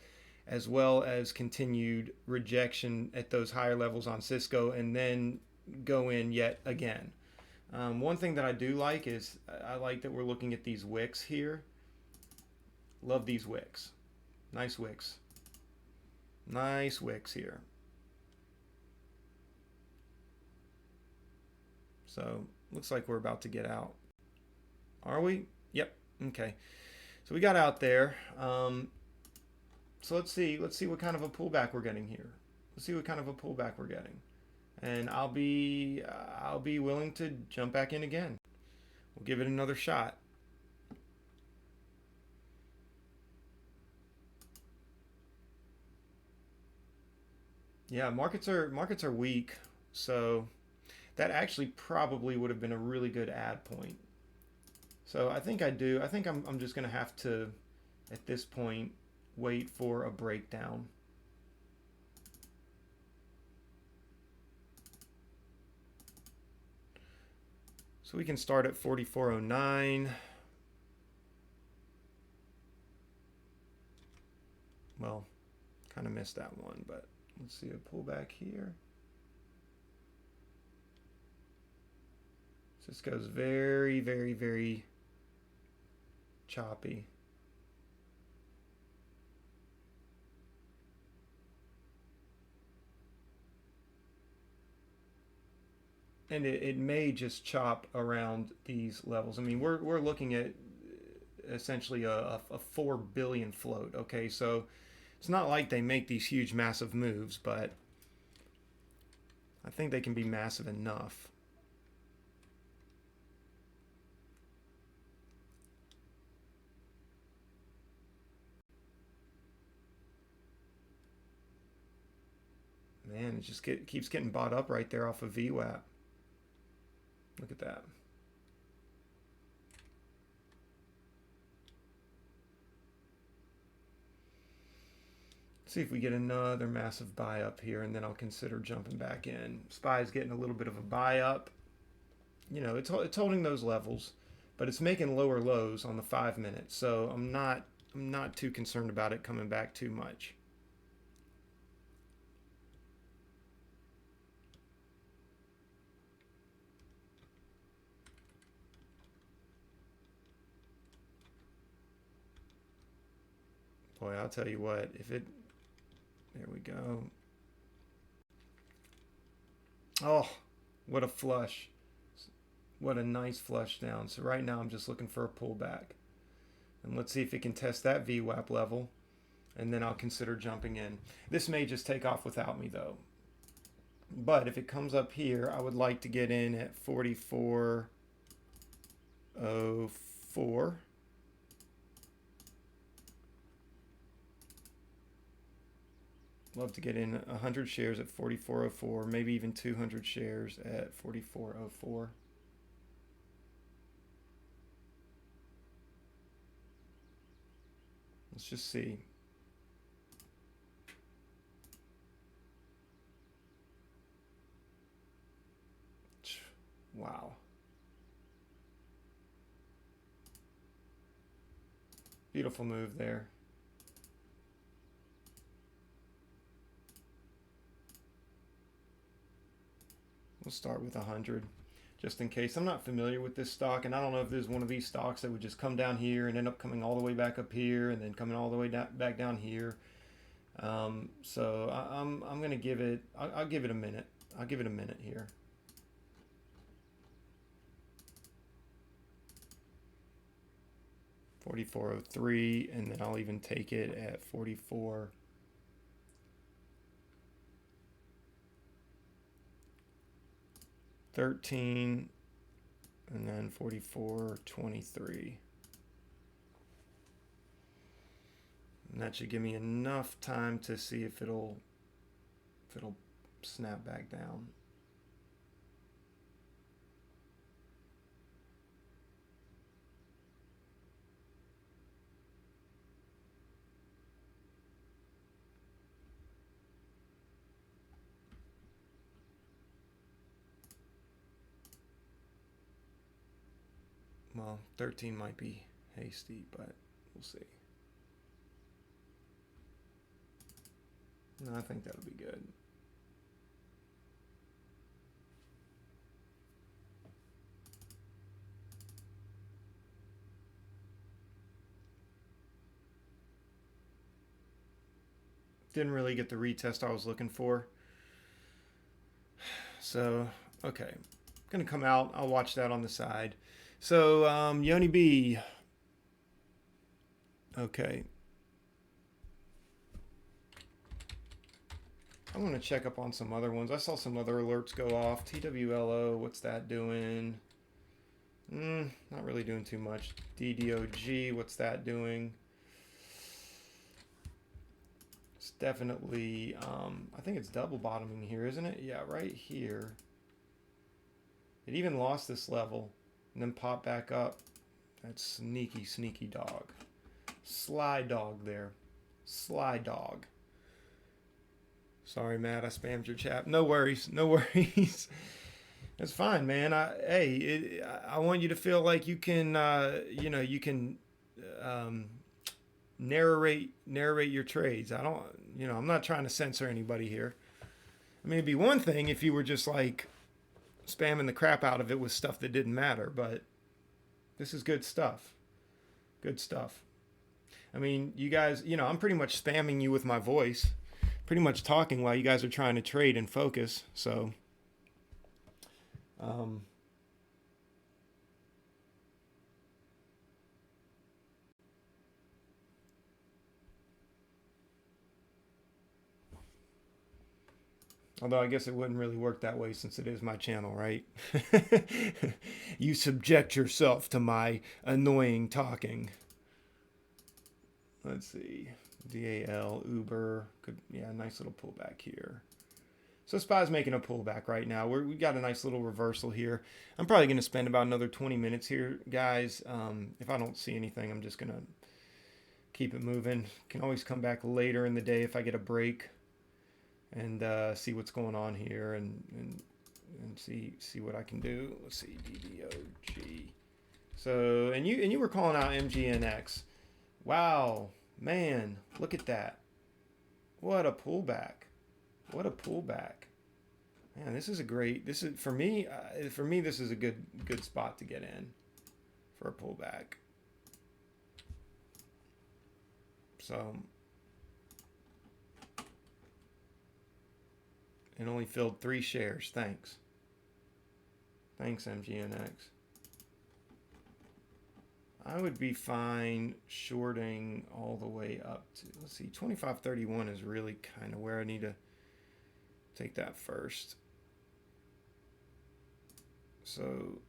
as well as continued rejection at those higher levels on Cisco, and then go in yet again. One thing that I do like is I like that we're looking at these wicks here. Love these wicks. Nice wicks. Nice wicks here. So looks like we're about to get out. Are we? Yep. Okay. So we got out there. So let's see what kind of a pullback we're getting here. Let's see what kind of a pullback we're getting. And I'll be willing to jump back in again. We'll give it another shot. Yeah, markets are weak, so that actually probably would have been a really good add point. So I think I'm just going to have to, at this point, wait for a breakdown. So we can start at 4409. Well, kind of missed that one, but let's see a pullback here. Cisco's very, very, very choppy. And it may just chop around these levels. I mean, we're looking at essentially a 4 billion float. Okay, so it's not like they make these huge, massive moves, but I think they can be massive enough. Man, it just keeps getting bought up right there off of VWAP. Look at that. See if we get another massive buy up here, and then I'll consider jumping back in. SPY's getting a little bit of a buy up. You know, it's holding those levels, but it's making lower lows on the 5 minutes. So I'm not too concerned about it coming back too much. Boy, I'll tell you what, there we go. Oh, what a flush. What a nice flush down. So right now I'm just looking for a pullback. And let's see if it can test that VWAP level. And then I'll consider jumping in. This may just take off without me though. But if it comes up here, I would like to get in at 4404. Love to get in 100 shares at 4404, maybe even 200 shares at 4404. Let's just see. Wow. Beautiful move there. We'll start with 100 just in case. I'm not familiar with this stock, and I don't know if there's one of these stocks that would just come down here and end up coming all the way back up here and then coming all the way back down here. So I'm gonna give it. I'll give it a minute. I'll give it a minute here. $44.03, and then I'll even take it at 44. $13, and then 44.23. And that should give me enough time to see if it'll snap back down. Well, 13 might be hasty, but we'll see. No, I think that'll be good. Didn't really get the retest I was looking for. So, okay. Gonna come out. I'll watch that on the side. So, Yoni B. Okay. I'm going to check up on some other ones. I saw some other alerts go off. TWLO, what's that doing? Not really doing too much. DDOG, what's that doing? It's definitely, I think it's double bottoming here, isn't it? Yeah, right here. It even lost this level and then popped back up. That's sneaky, sneaky dog. Sly dog there. Sly dog. Sorry, Matt, I spammed your chat. No worries, no worries. It's fine, man. I want you to feel like you can, you can narrate your trades. I'm not trying to censor anybody here. I mean, it'd be one thing if you were just like spamming the crap out of it with stuff that didn't matter, but this is good stuff. Good stuff. I mean, you guys, I'm pretty much spamming you with my voice. Pretty much talking while you guys are trying to trade and focus. So, although I guess it wouldn't really work that way since it is my channel, right? You subject yourself to my annoying talking. Let's see. DAL, Uber, nice little pullback here. So SPY's making a pullback right now. We got a nice little reversal here. I'm probably going to spend about another 20 minutes here, guys. If I don't see anything, I'm just going to keep it moving. Can always come back later in the day if I get a break and see what's going on here and see what I can do. Let's see, DDOG. So, and you were calling out MGNX. Wow. Man, look at that. What a pullback. What a pullback. Man, this is for me, this is a good spot to get in for a pullback. So, it only filled 3 shares. Thanks. Thanks, MGNX. I would be fine shorting all the way up to, let's see, 25.31 is really kind of where I need to take that first. So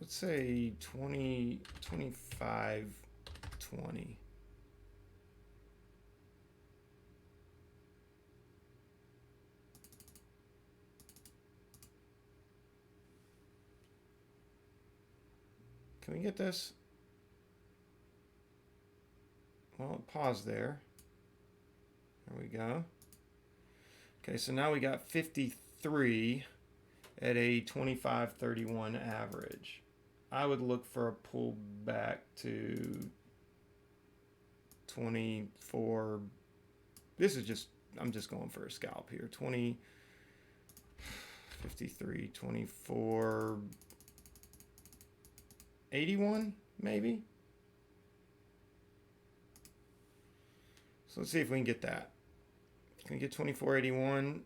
let's say 25.20. Can we get this? Well, pause there. There we go. Okay, so now we got 53 at a 25.31 average. I would look for a pullback to 24. This is just, I'm just going for a scalp here. 20, 53, 24, 81 maybe. So let's see if we can get that. Can we get 24.81?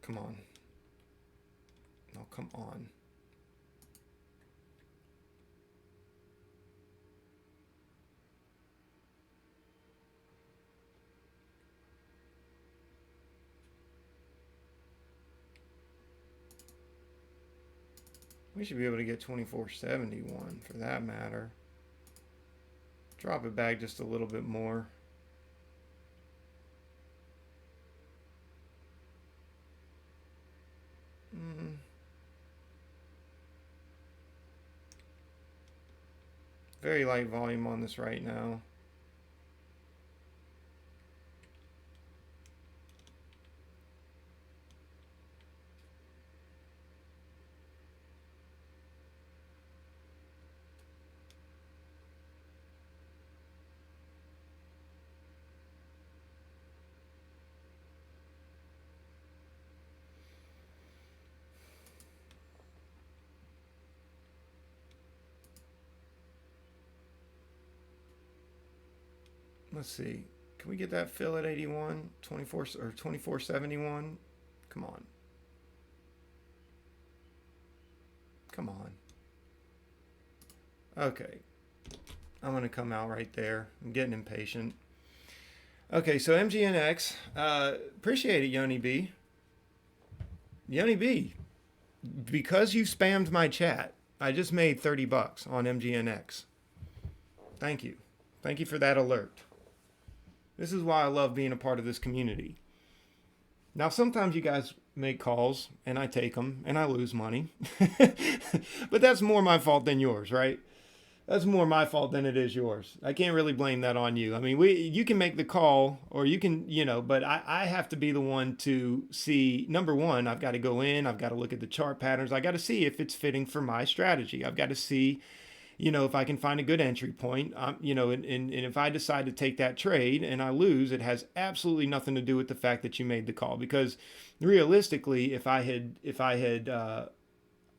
Come on. No, come on. We should be able to get 24.71 for that matter. Drop it back just a little bit more. Very light volume on this right now. Let's see. Can we get that fill at 81? 24 or 24.71? Come on. Come on. Okay. I'm going to come out right there. I'm getting impatient. Okay, so MGNX. Appreciate it, Yoni B. Yoni B. Because you spammed my chat, I just made $30 on MGNX. Thank you. Thank you for that alert. This is why I love being a part of this community. Now, sometimes you guys make calls, and I take them, and I lose money. But that's more my fault than yours, right? That's more my fault than it is yours. I can't really blame that on you. I mean, you can make the call, or you can, but I have to be the one to see, number one, I've got to go in, I've got to look at the chart patterns. I got to see if it's fitting for my strategy. I've got to see, if I can find a good entry point, and if I decide to take that trade and I lose, it has absolutely nothing to do with the fact that you made the call. Because realistically, if I had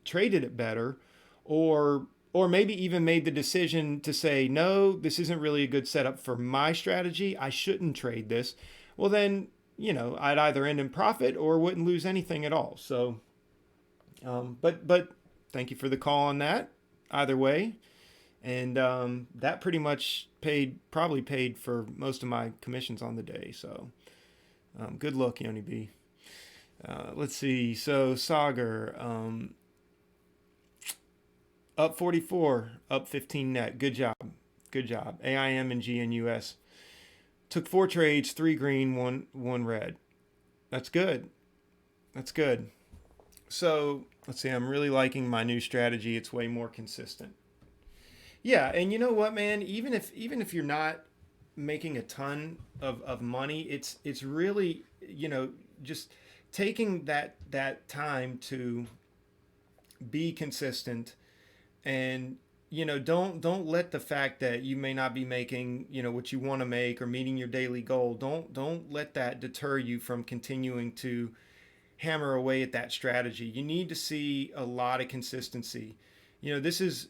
traded it better, or maybe even made the decision to say, no, this isn't really a good setup for my strategy, I shouldn't trade this, well then, I'd either end in profit or wouldn't lose anything at all. So, but thank you for the call on that. Either way. And that pretty much probably paid for most of my commissions on the day. So good luck, Yoni B. Let's see. So Sagar, up 44, up 15 net. Good job. Good job. AIM and GNUS. Took 4 trades, 3 green, 1 red. That's good. That's good. So let's see. I'm really liking my new strategy. It's way more consistent. Yeah, and you know what, man? Even if you're not making a ton of money, it's really, just taking that time to be consistent, and don't let the fact that you may not be making what you want to make or meeting your daily goal, don't let that deter you from continuing to hammer away at that strategy. You need to see a lot of consistency. This is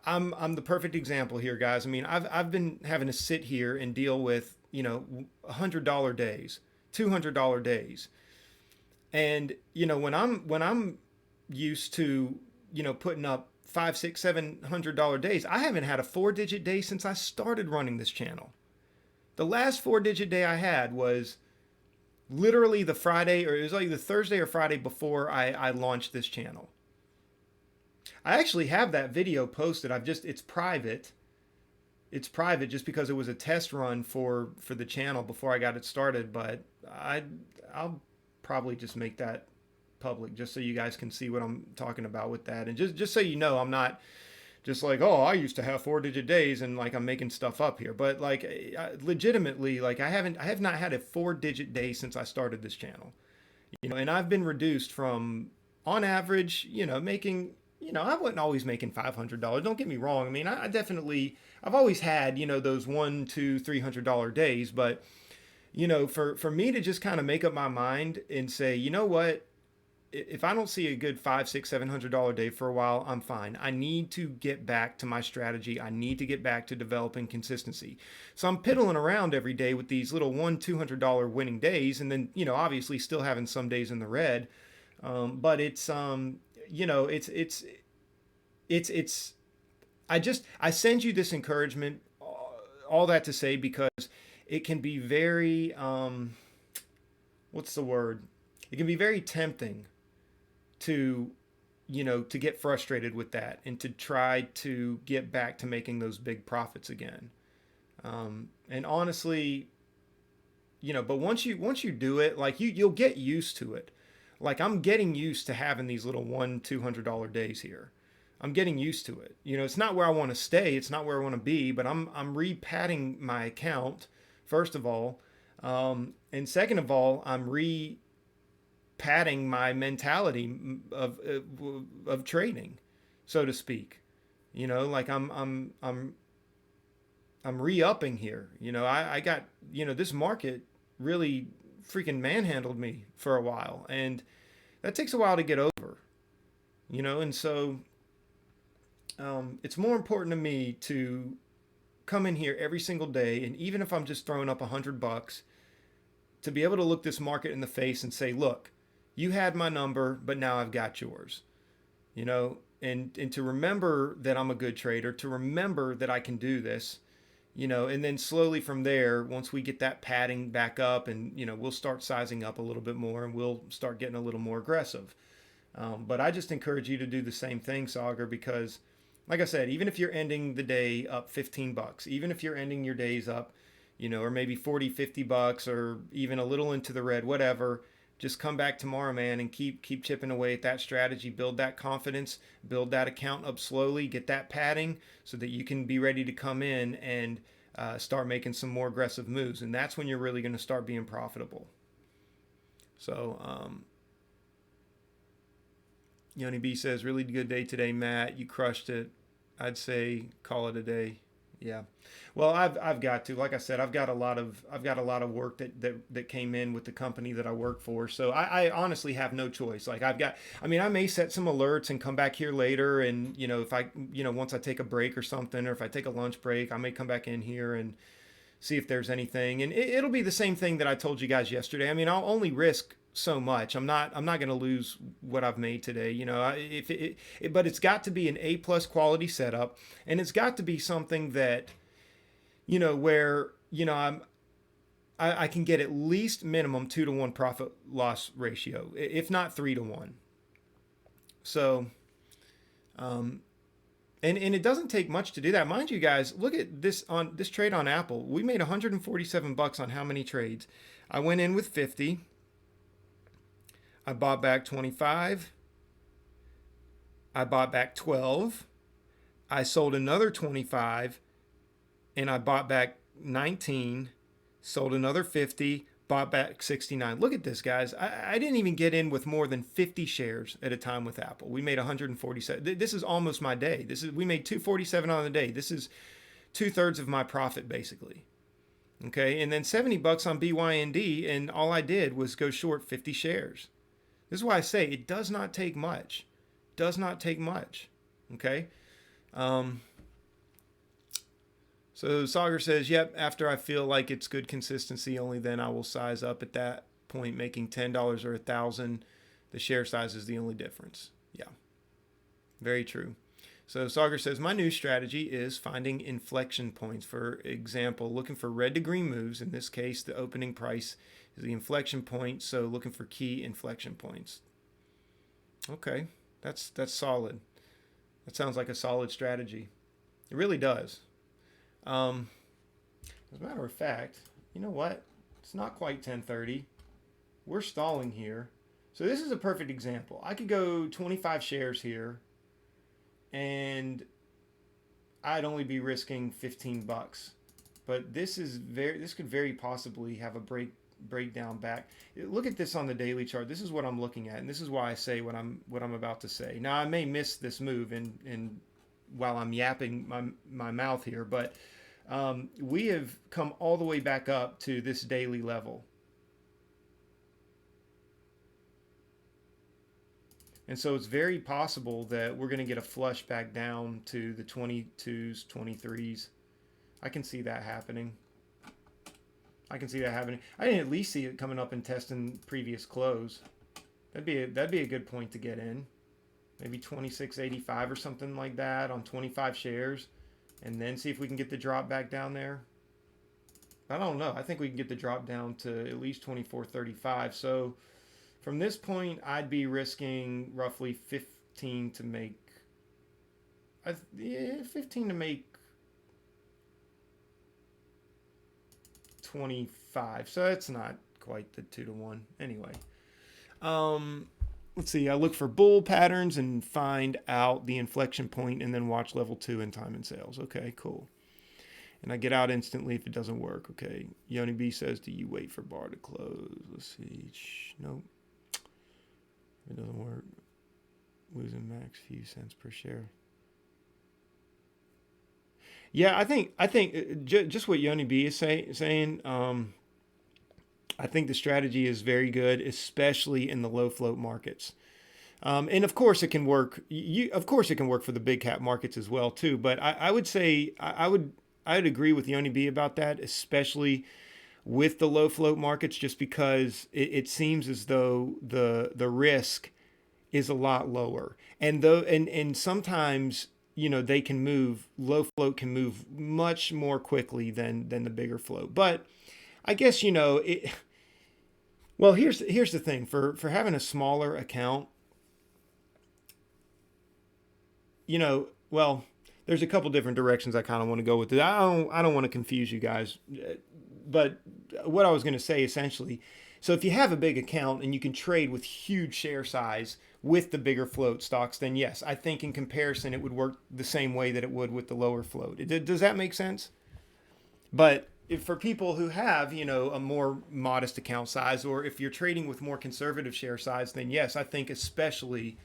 I'm the perfect example here, guys. I mean, I've been having to sit here and deal with $100 days, $200 days, and when I'm used to putting up $500, $600, $700 days, I haven't had a 4-digit day since I started running this channel. The last 4-digit day I had was literally the Friday, or it was like the Thursday or Friday before I launched this channel. I actually have that video posted. It's private. It's private just because it was a test run for the channel before I got it started. But I'll probably just make that public just so you guys can see what I'm talking about with that. And just so you know, I'm not just like, oh, I used to have 4-digit days and like I'm making stuff up here. But like legitimately, like I have not had a 4-digit day since I started this channel. And I've been reduced from, on average, making, I wasn't always making $500. Don't get me wrong. I mean, I definitely, I've always had, those one, two, $300 days. But, for me to just kind of make up my mind and say, you know what, if I don't see a good five, six, $700 day for a while, I'm fine. I need to get back to my strategy. I need to get back to developing consistency. So I'm piddling around every day with these little $100-$200 winning days, and then obviously still having some days in the red. But it's it's I send you this encouragement, all that to say, because it can be very what's the word? It can be very tempting to to get frustrated with that and to try to get back to making those big profits again. And honestly, but once you do it, like you'll get used to it. Like I'm getting used to having these little $100-$200 days here. I'm getting used to it. It's not where I want to stay. It's not where I want to be. But I'm re-padding my account, first of all, and second of all, I'm padding my mentality of trading, so to speak. Like I'm re-upping here. I got, this market really freaking manhandled me for a while, and that takes a while to get over. And so it's more important to me to come in here every single day, and even if I'm just throwing up $100, to be able to look this market in the face and say, look, you had my number, but now I've got yours. And to remember that I'm a good trader, to remember that I can do this, and then slowly from there, once we get that padding back up, and we'll start sizing up a little bit more, and we'll start getting a little more aggressive. But I just encourage you to do the same thing, Sauger, because like I said, even if you're ending the day up $15, even if you're ending your days up, or maybe 40, $50, or even a little into the red, whatever, just come back tomorrow, man, and keep chipping away at that strategy, build that confidence, build that account up slowly, get that padding so that you can be ready to come in and start making some more aggressive moves. And that's when you're really going to start being profitable. So, Yoni B says, really good day today, Matt. You crushed it. I'd say call it a day. Yeah. Well, I've got to, like I said, I've got a lot of work that came in with the company that I work for. So I honestly have no choice. Like I may set some alerts and come back here later. And, if I, once I take a break or something, or if I take a lunch break, I may come back in here and see if there's anything. And it'll be the same thing that I told you guys yesterday. I mean, I'll only risk so much. I'm not going to lose what I've made today. But it's got to be an A+ quality setup, and it's got to be something that, where, I can get at least minimum 2-to-1 profit loss ratio, if not 3-to-1. So, and it doesn't take much to do that. Mind you guys, look at this trade on Apple. We made $147 on how many trades? I went in with 50. I bought back 25. I bought back 12. I sold another 25, and I bought back 19, sold another 50, bought back 69. Look at this, guys. I didn't even get in with more than 50 shares at a time with Apple. We made 147. This is almost my day. We made 247 on the day. This is 2/3 of my profit, basically. Okay, and then $70 on BYND, and all I did was go short 50 shares. This is why I say it does not take much. Does not take much. Okay. So Sauger says, yep, after I feel like it's good consistency, only then I will size up at that point, making $10 or $1,000. The share size is the only difference. Yeah. Very true. So Sauger says, my new strategy is finding inflection points. For example, looking for red to green moves. In this case, the opening price is the inflection point. So looking for key inflection points. Okay, that's solid. That sounds like a solid strategy. It really does. As a matter of fact, you know what? It's not quite 10:30. We're stalling here. So this is a perfect example. I could go 25 shares here, and I'd only be risking 15 bucks. But this could very possibly have a breakdown back. Look at this on the daily chart. This is what I'm looking at, and this is why I say what I'm about to say. Now I may miss this move in while I'm yapping my mouth here, but we have come all the way back up to this daily level. And so it's very possible that we're going to get a flush back down to the 22s, 23s. I can see that happening. I can see that happening. I can at least see it coming up and testing previous close. That'd be a good point to get in. Maybe 26.85 or something like that on 25 shares, and then see if we can get the drop back down there. I don't know. I think we can get the drop down to at least 24.35. So from this point, I'd be risking roughly 15 to make. 15 to make 25. So it's not quite the 2-to-1. Anyway, let's see. I look for bull patterns and find out the inflection point, and then watch level 2 in time and sales. Okay, cool. And I get out instantly if it doesn't work. Okay. Yoni B says, do you wait for bar to close? Let's see. Nope. It doesn't work. Losing max few cents per share. Yeah, I think just what Yoni B is saying. I think the strategy is very good, especially in the low float markets. And of course, it can work. Of course, it can work for the big cap markets as well too. But I would say I would agree with Yoni B about that, especially with the low float markets, just because it seems as though the risk is a lot lower, and sometimes they can move. Low float can move much more quickly than the bigger float. But I guess it. Well, here's the thing for having a smaller account. Well, there's a couple different directions I kind of want to go with it. I don't want to confuse you guys, but what I was going to say essentially, so if you have a big account and you can trade with huge share size with the bigger float stocks, then yes, I think in comparison it would work the same way that it would with the lower float. Does that make sense? But if for people who have, a more modest account size, or if you're trading with more conservative share size, then yes, I think especially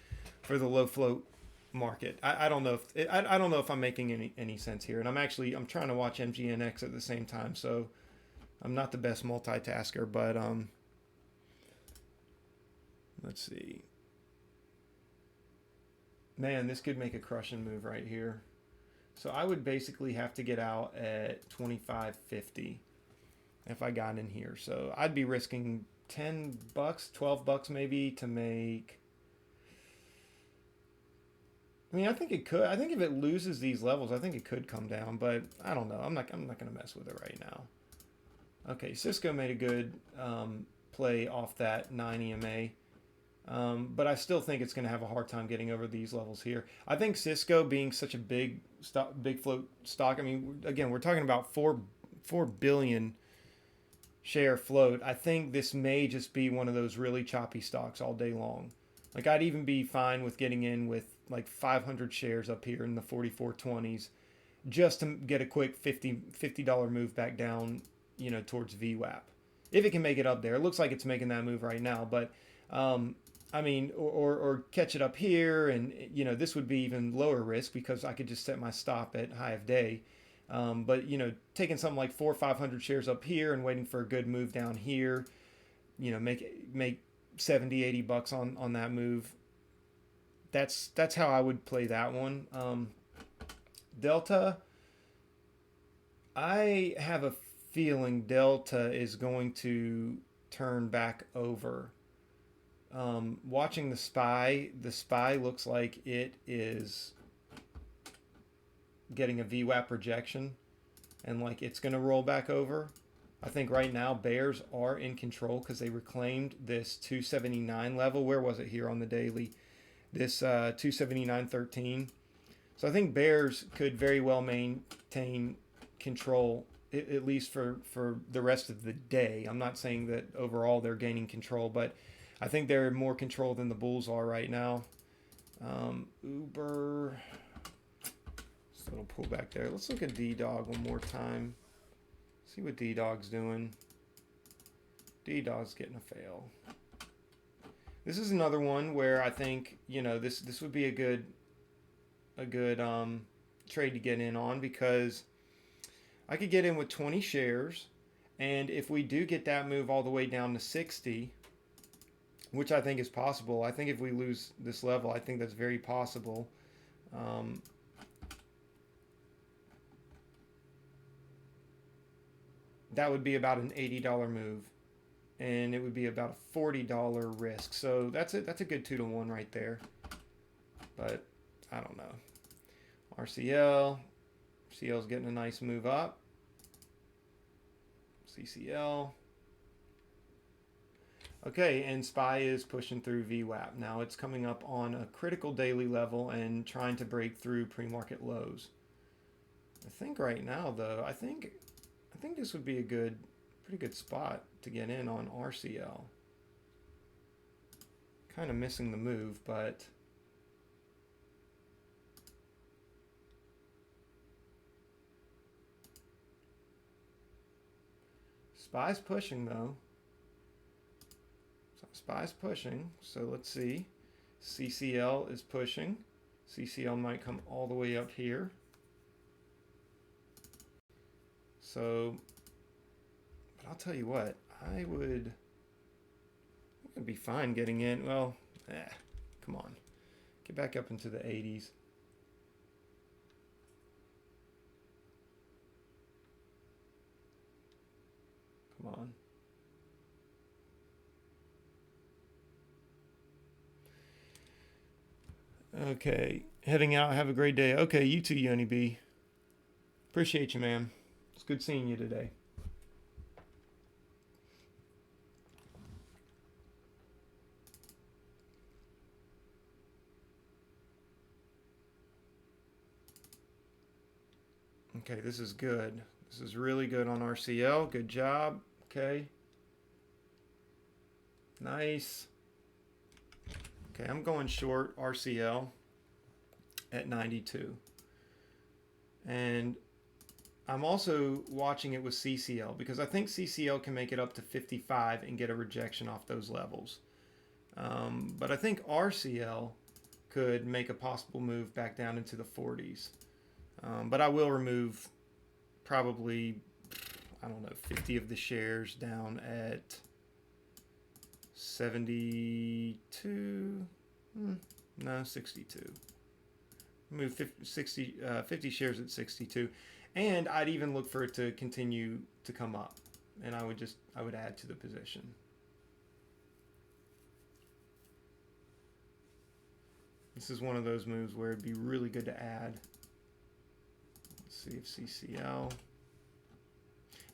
for the low float market. I don't know if I don't know if I'm making any sense here, and I'm trying to watch MGNX at the same time, so I'm not the best multitasker, but let's see. Man, this could make a crushing move right here. So I would basically have to get out at 25.50 if I got in here. So I'd be risking 10 bucks, 12 bucks maybe to make. I mean, I think it could. I think if it loses these levels, I think it could come down, but I don't know. I'm not going to mess with it right now. Okay, Cisco made a good play off that 9 EMA. But I still think it's going to have a hard time getting over these levels here. I think Cisco being such a big float stock. I mean, again, we're talking about 4 billion share float. I think this may just be one of those really choppy stocks all day long. Like I'd even be fine with getting in with like 500 shares up here in the 44.20s, just to get a quick $50 move back down, towards VWAP. If it can make it up there, it looks like it's making that move right now, but. I mean, or catch it up here, and this would be even lower risk because I could just set my stop at high of day. But taking something like 400 or 500 shares up here and waiting for a good move down here, make 70, 80 bucks on that move. That's how I would play that one. Delta, I have a feeling Delta is going to turn back over. Watching the SPY looks like it is getting a VWAP rejection, and like it's going to roll back over. I think right now bears are in control because they reclaimed this 279 level. Where was it here on the daily? This 279.13. So I think bears could very well maintain control, at least for the rest of the day. I'm not saying that overall they're gaining control, but I think they're more control than the bulls are right now. Uber, Little pullback there. Let's look at D-Dog one more time. See what D-Dog's doing. D-Dog's getting a fail. This is another one where I think, you know, this would be a good trade to get in on, because I could get in with 20 shares, and if we do get that move all the way down to 60, which I think is possible. I think if we lose this level, I think that's very possible. That would be about an $80 move, and it would be about a $40 risk. So that's a good 2-to-1 right there. But I don't know. RCL's getting a nice move up. CCL. Okay, and SPY is pushing through VWAP. Now it's coming up on a critical daily level and trying to break through pre-market lows. I think right now, though, I think this would be a pretty good spot to get in on RCL. Kind of missing the move, but SPY's pushing, though. So SPY's pushing, so let's see. CCL is pushing. CCL might come all the way up here. So, but I'll tell you what, I would be fine getting in. Well, come on. Get back up into the 80s. Come on. Okay, heading out. Have a great day. Okay, you too, Yoni B. Appreciate you, man. It's good seeing you today. Okay, this is good. This is really good on RCL. Good job. Okay. Nice. Okay, I'm going short RCL at 92. And I'm also watching it with CCL, because I think CCL can make it up to 55 and get a rejection off those levels. But I think RCL could make a possible move back down into the 40s. But I will remove probably, I don't know, 50 of the shares down at 72. No, 62. Move 50 shares at 62. And I'd even look for it to continue to come up. And I would add to the position. This is one of those moves where it'd be really good to add. Let's see if CCL.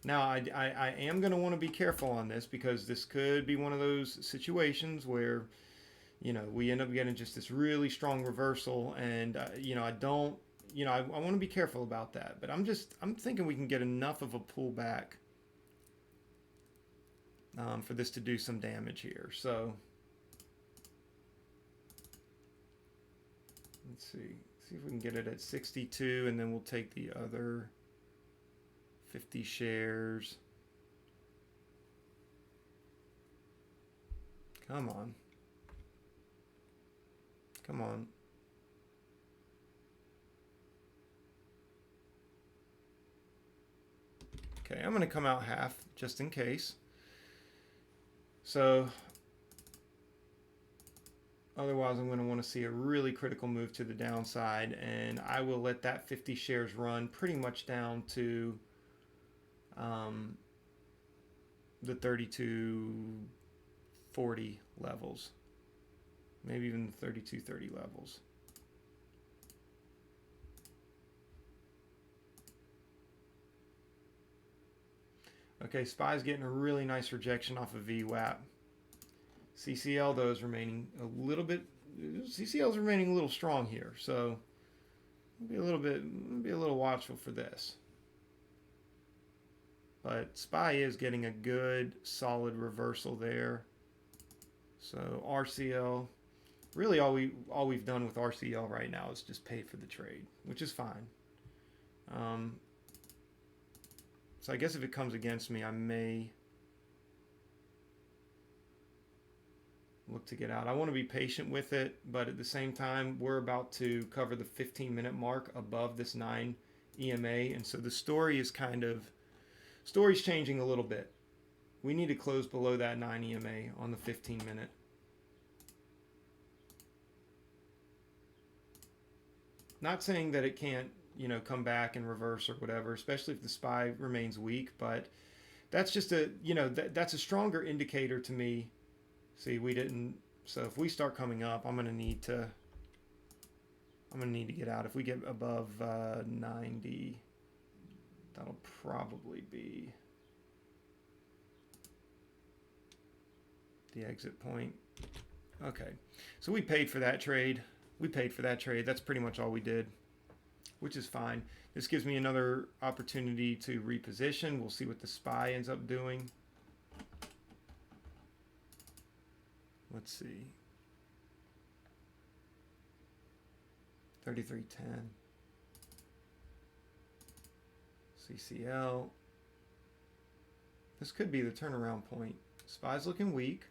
Now, I am going to want to be careful on this, because this could be one of those situations where, you know, we end up getting just this really strong reversal, and, you know, I want to be careful about that. But I'm thinking we can get enough of a pullback for this to do some damage here. So let's see if we can get it at 62, and then we'll take the other 50 shares. Come on. Come on. Okay, I'm going to come out half just in case. So otherwise, I'm going to want to see a really critical move to the downside, and I will let that 50 shares run pretty much down to the 32.40 levels, maybe even the 32.30 levels. Okay, SPY's getting a really nice rejection off of VWAP. CCL, though, is remaining a little bit. CCL is remaining a little strong here, so be a little watchful for this. But SPY is getting a good, solid reversal there. So RCL, really all we've done with RCL right now is just pay for the trade, which is fine. So I guess if it comes against me, I may look to get out. I want to be patient with it, but at the same time, we're about to cover the 15-minute mark above this 9 EMA, and so the story's changing a little bit. We need to close below that 9 EMA on the 15-minute. Not saying that it can't, come back and reverse or whatever, especially if the SPY remains weak, but that's just that's a stronger indicator to me. See, we didn't, so if we start coming up, I'm going to need to get out. If we get above 90, that'll probably be the exit point. Okay, so we paid for that trade. That's pretty much all we did, which is fine. This gives me another opportunity to reposition. We'll see what the SPY ends up doing. Let's see. 33.10. CCL. This could be the turnaround point. SPY's looking weak.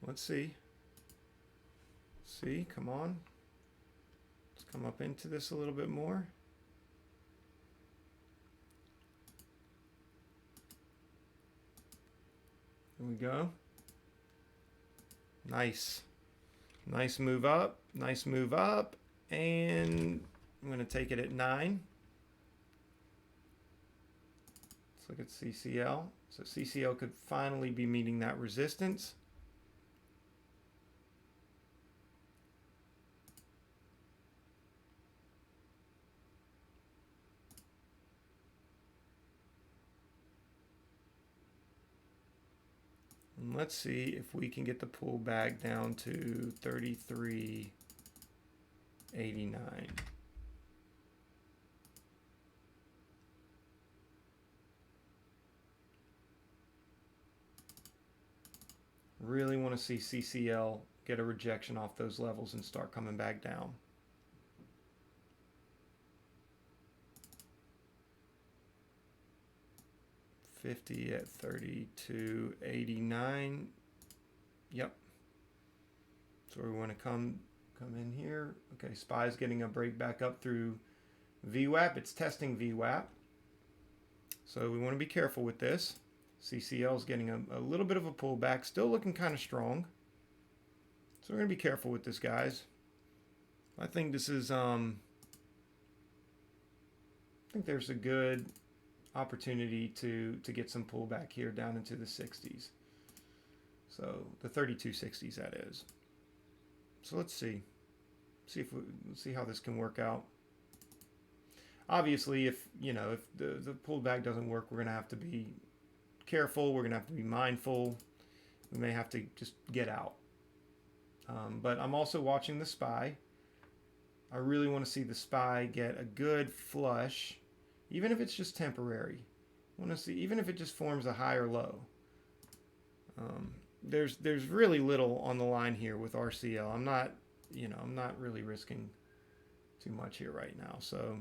Let's see. See, come on. Let's come up into this a little bit more. There we go. Nice. Nice move up. Nice move up. And I'm going to take it at 9. Let's look at CCL. So CCL could finally be meeting that resistance. And let's see if we can get the pullback down to 33.89. Really want to see CCL get a rejection off those levels and start coming back down. $50 at 32.89. Yep. So we want to come in here. Okay, SPY's getting a break back up through VWAP. It's testing VWAP. So we want to be careful with this. CCL is getting a little bit of a pullback, still looking kind of strong. So we're going to be careful with this, guys. I think this is I think there's a good opportunity to get some pullback here down into the 60s. So the 32.60s, that is. So let's see how this can work out. Obviously, if the pullback doesn't work, we're going to have to be careful. We're going to have to be mindful. We may have to just get out. But I'm also watching the SPY. I really want to see the SPY get a good flush, even if it's just temporary. I want to see, even if it just forms a higher low. There's really little on the line here with RCL. I'm not really risking too much here right now. So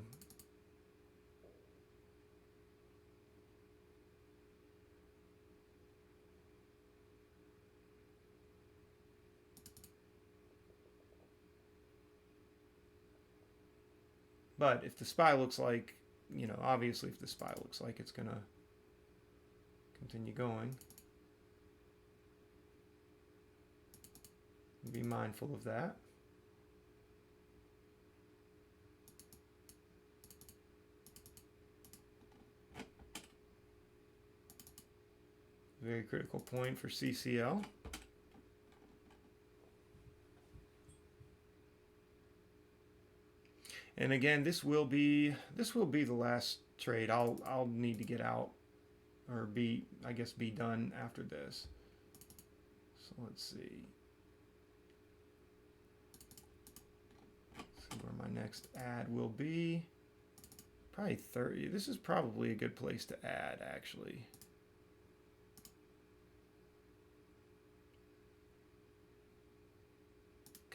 but if the SPY looks like, obviously if the SPY looks like it's going to continue going, be mindful of that. Very critical point for CCL. And again, this will be the last trade. I'll need to get out, or be done after this. So let's see. See where my next ad will be. Probably 30. This is probably a good place to add, actually.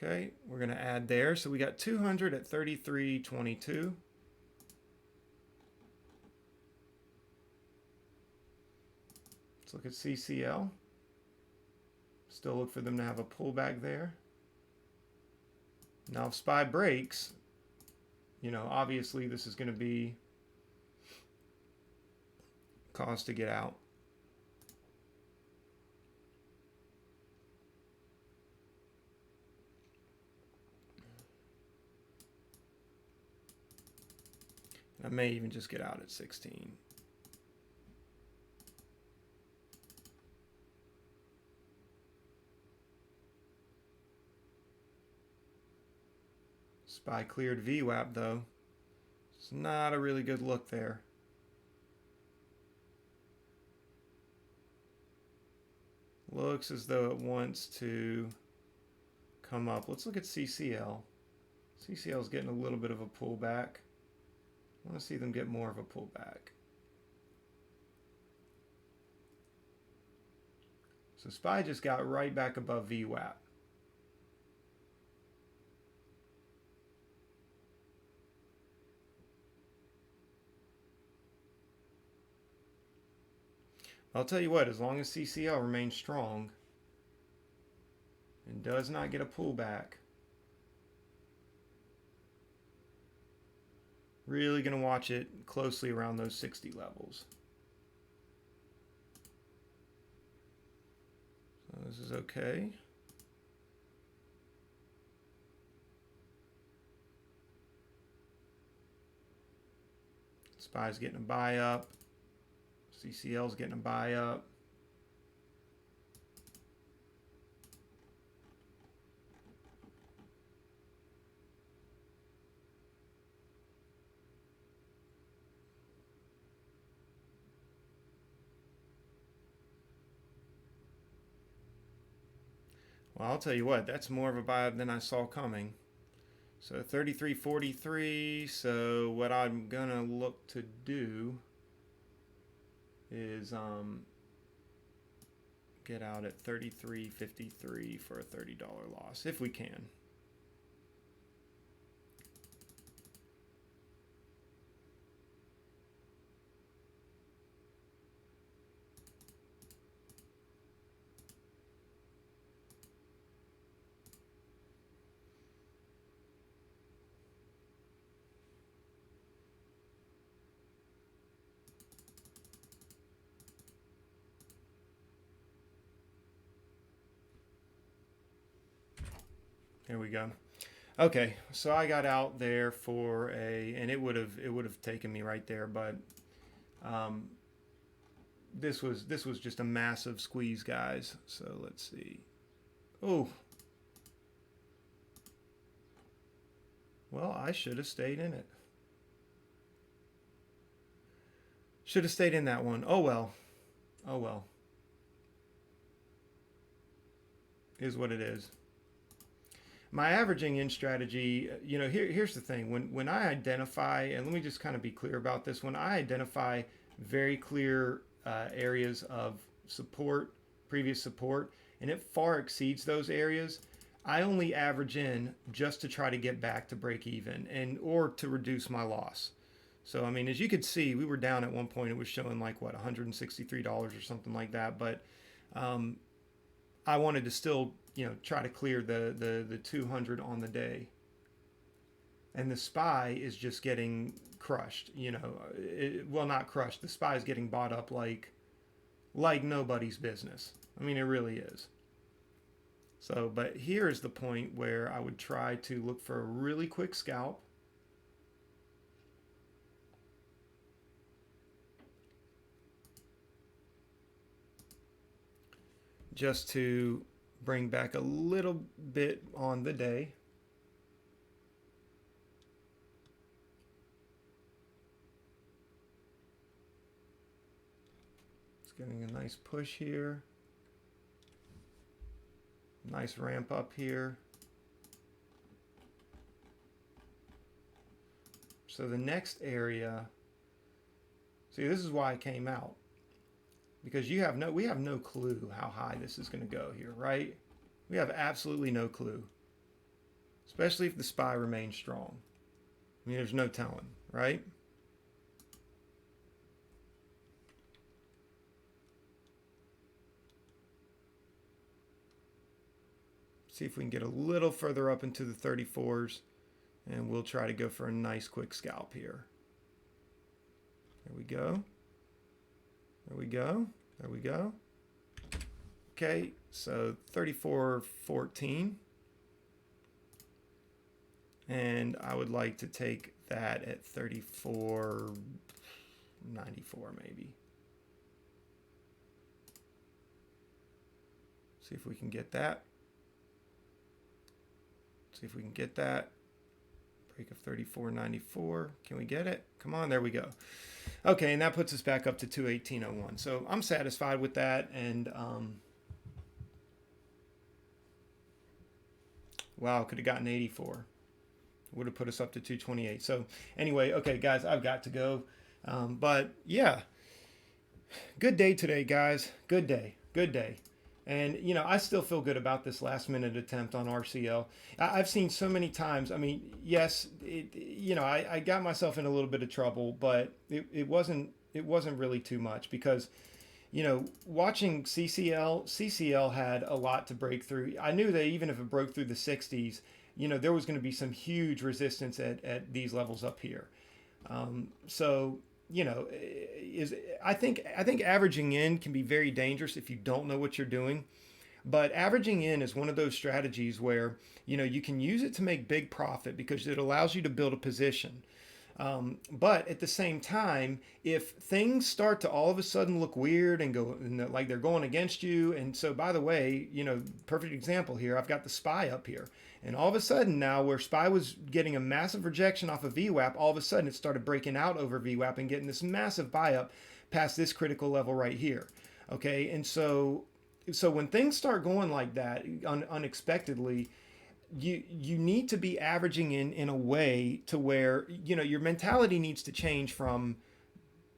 Okay, we're going to add there. So we got 200 at 33.22. Let's look at CCL. Still look for them to have a pullback there. Now if SPY breaks, you know, obviously this is going to be cause to get out. I may even just get out at 16. SPY cleared VWAP though. It's not a really good look there. Looks as though it wants to come up. Let's look at CCL. CCL is getting a little bit of a pullback. I want to see them get more of a pullback. So SPY just got right back above VWAP. I'll tell you what, as long as CCL remains strong and does not get a pullback, really going to watch it closely around those 60 levels. So this is okay. SPY's getting a buy up. CCL's getting a buy up. Well, I'll tell you what, that's more of a buy up than I saw coming. So 33.43. So what I'm gonna look to do is get out at 33.53 for a $30 loss if we can. There we go. Okay, so I got out there for a, and it would have taken me right there, but this was just a massive squeeze, guys. So let's see. Oh, well, I should have stayed in it. Should have stayed in that one. Oh well. Oh well. Is what it is. My averaging in strategy, you know, here's the thing. When I identify, and let me just kind of be clear about this, when I identify very clear areas of support, previous support, and it far exceeds those areas, I only average in just to try to get back to break even and or to reduce my loss. So, I mean, as you could see, we were down at one point. It was showing like, what, $163 or something like that. But I wanted to still, you know, try to clear the 200 on the day. And the SPY is just getting crushed, you know. Well, not crushed. The SPY is getting bought up like nobody's business. I mean, it really is. So, but here is the point where I would try to look for a really quick scalp. Just to bring back a little bit on the day. It's getting a nice push here. Nice ramp up here. So the next area, see, this is why I came out. Because we have no clue how high this is going to go here, right? We have absolutely no clue. especially if the SPY remains strong. I mean, there's no telling, right? See if we can get a little further up into the 34s, and we'll try to go for a nice quick scalp here. There we go. There we go. There we go. Okay, so 34.14. And I would like to take that at 34.94 maybe. See if we can get that. See if we can get that. Break of 34.94. Can we get it? Come on, there we go. Okay, and that puts us back up to 218.01. So I'm satisfied with that. And wow, could have gotten 84. Would have put us up to 228. So anyway, okay, guys, I've got to go. But yeah, good day today, guys. Good day. Good day. And, you know, I still feel good about this last minute attempt on RCL. I've seen so many times. I mean, yes, you know, I got myself in a little bit of trouble, but it wasn't really too much because, you know, watching CCL had a lot to break through. I knew that even if it broke through the 60s, you know, there was going to be some huge resistance at these levels up here. So, you know, I think averaging in can be very dangerous if you don't know what you're doing. But averaging in is one of those strategies where, you know, you can use it to make big profit because it allows you to build a position. But at the same time, if things start to all of a sudden look weird and go and like they're going against you, and so by the way, you know, perfect example here, I've got the SPY up here, and all of a sudden now where SPY was getting a massive rejection off of VWAP, all of a sudden it started breaking out over VWAP and getting this massive buy up past this critical level right here. Okay, and so when things start going like that unexpectedly, you need to be averaging in a way to where, you know, your mentality needs to change from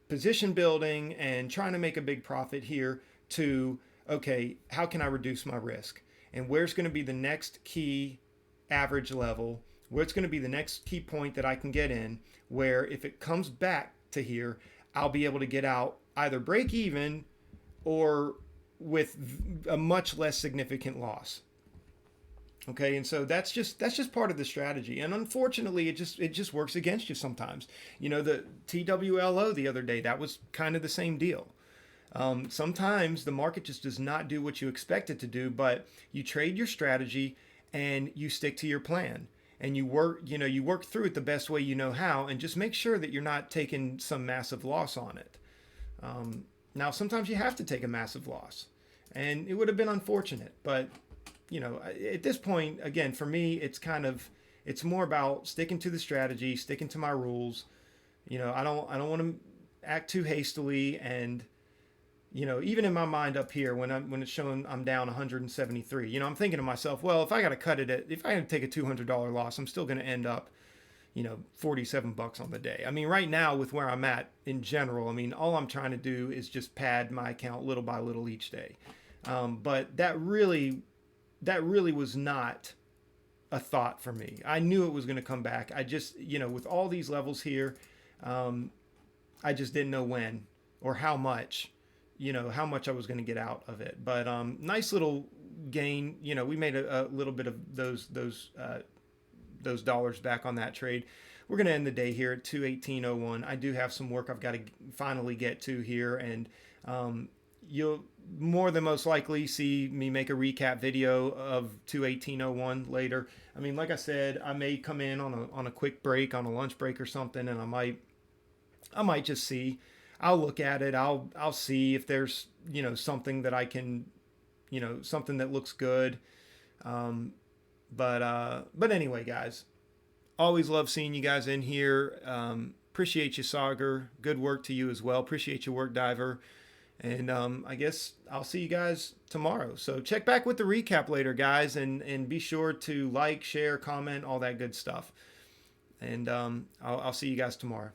position building and trying to make a big profit here to, okay, how can I reduce my risk? And where's going to be the next key average level? Where's going to be the next key point that I can get in where if it comes back to here, I'll be able to get out either break even or with a much less significant loss. Okay, and so that's just part of the strategy, and unfortunately, it just works against you sometimes. You know, the TWLO the other day, that was kind of the same deal. Sometimes the market just does not do what you expect it to do, but you trade your strategy and you stick to your plan, and you work through it the best way you know how, and just make sure that you're not taking some massive loss on it. Now, sometimes you have to take a massive loss, and it would have been unfortunate, but you know, at this point, again, for me, it's more about sticking to the strategy, sticking to my rules. You know, I don't want to act too hastily, and you know, even in my mind up here when it's showing I'm down 173, you know, I'm thinking to myself, well, if I got to if I got to take a $200 loss, I'm still going to end up, you know, $47 on the day. I mean, right now with where I'm at in general, I mean, all I'm trying to do is just pad my account little by little each day. But that really was not a thought for me. I knew it was going to come back. I just, you know, with all these levels here, I just didn't know when or how much, you know, how much I was going to get out of it. But nice little gain. You know, we made a little bit of those dollars back on that trade. We're going to end the day here at 218.01. I do have some work I've got to finally get to here, and you'll more than most likely see me make a recap video of 218.01 later. I mean, like I said, I may come in on a quick break, on a lunch break or something, and I might just see. I'll look at it. I'll see if there's, you know, something that I can, you know, something that looks good. But anyway, guys, always love seeing you guys in here. Appreciate you, Sagar. Good work to you as well. Appreciate your work, Diver. And I guess I'll see you guys tomorrow. So check back with the recap later, guys, and be sure to like, share, comment, all that good stuff. And I'll see you guys tomorrow.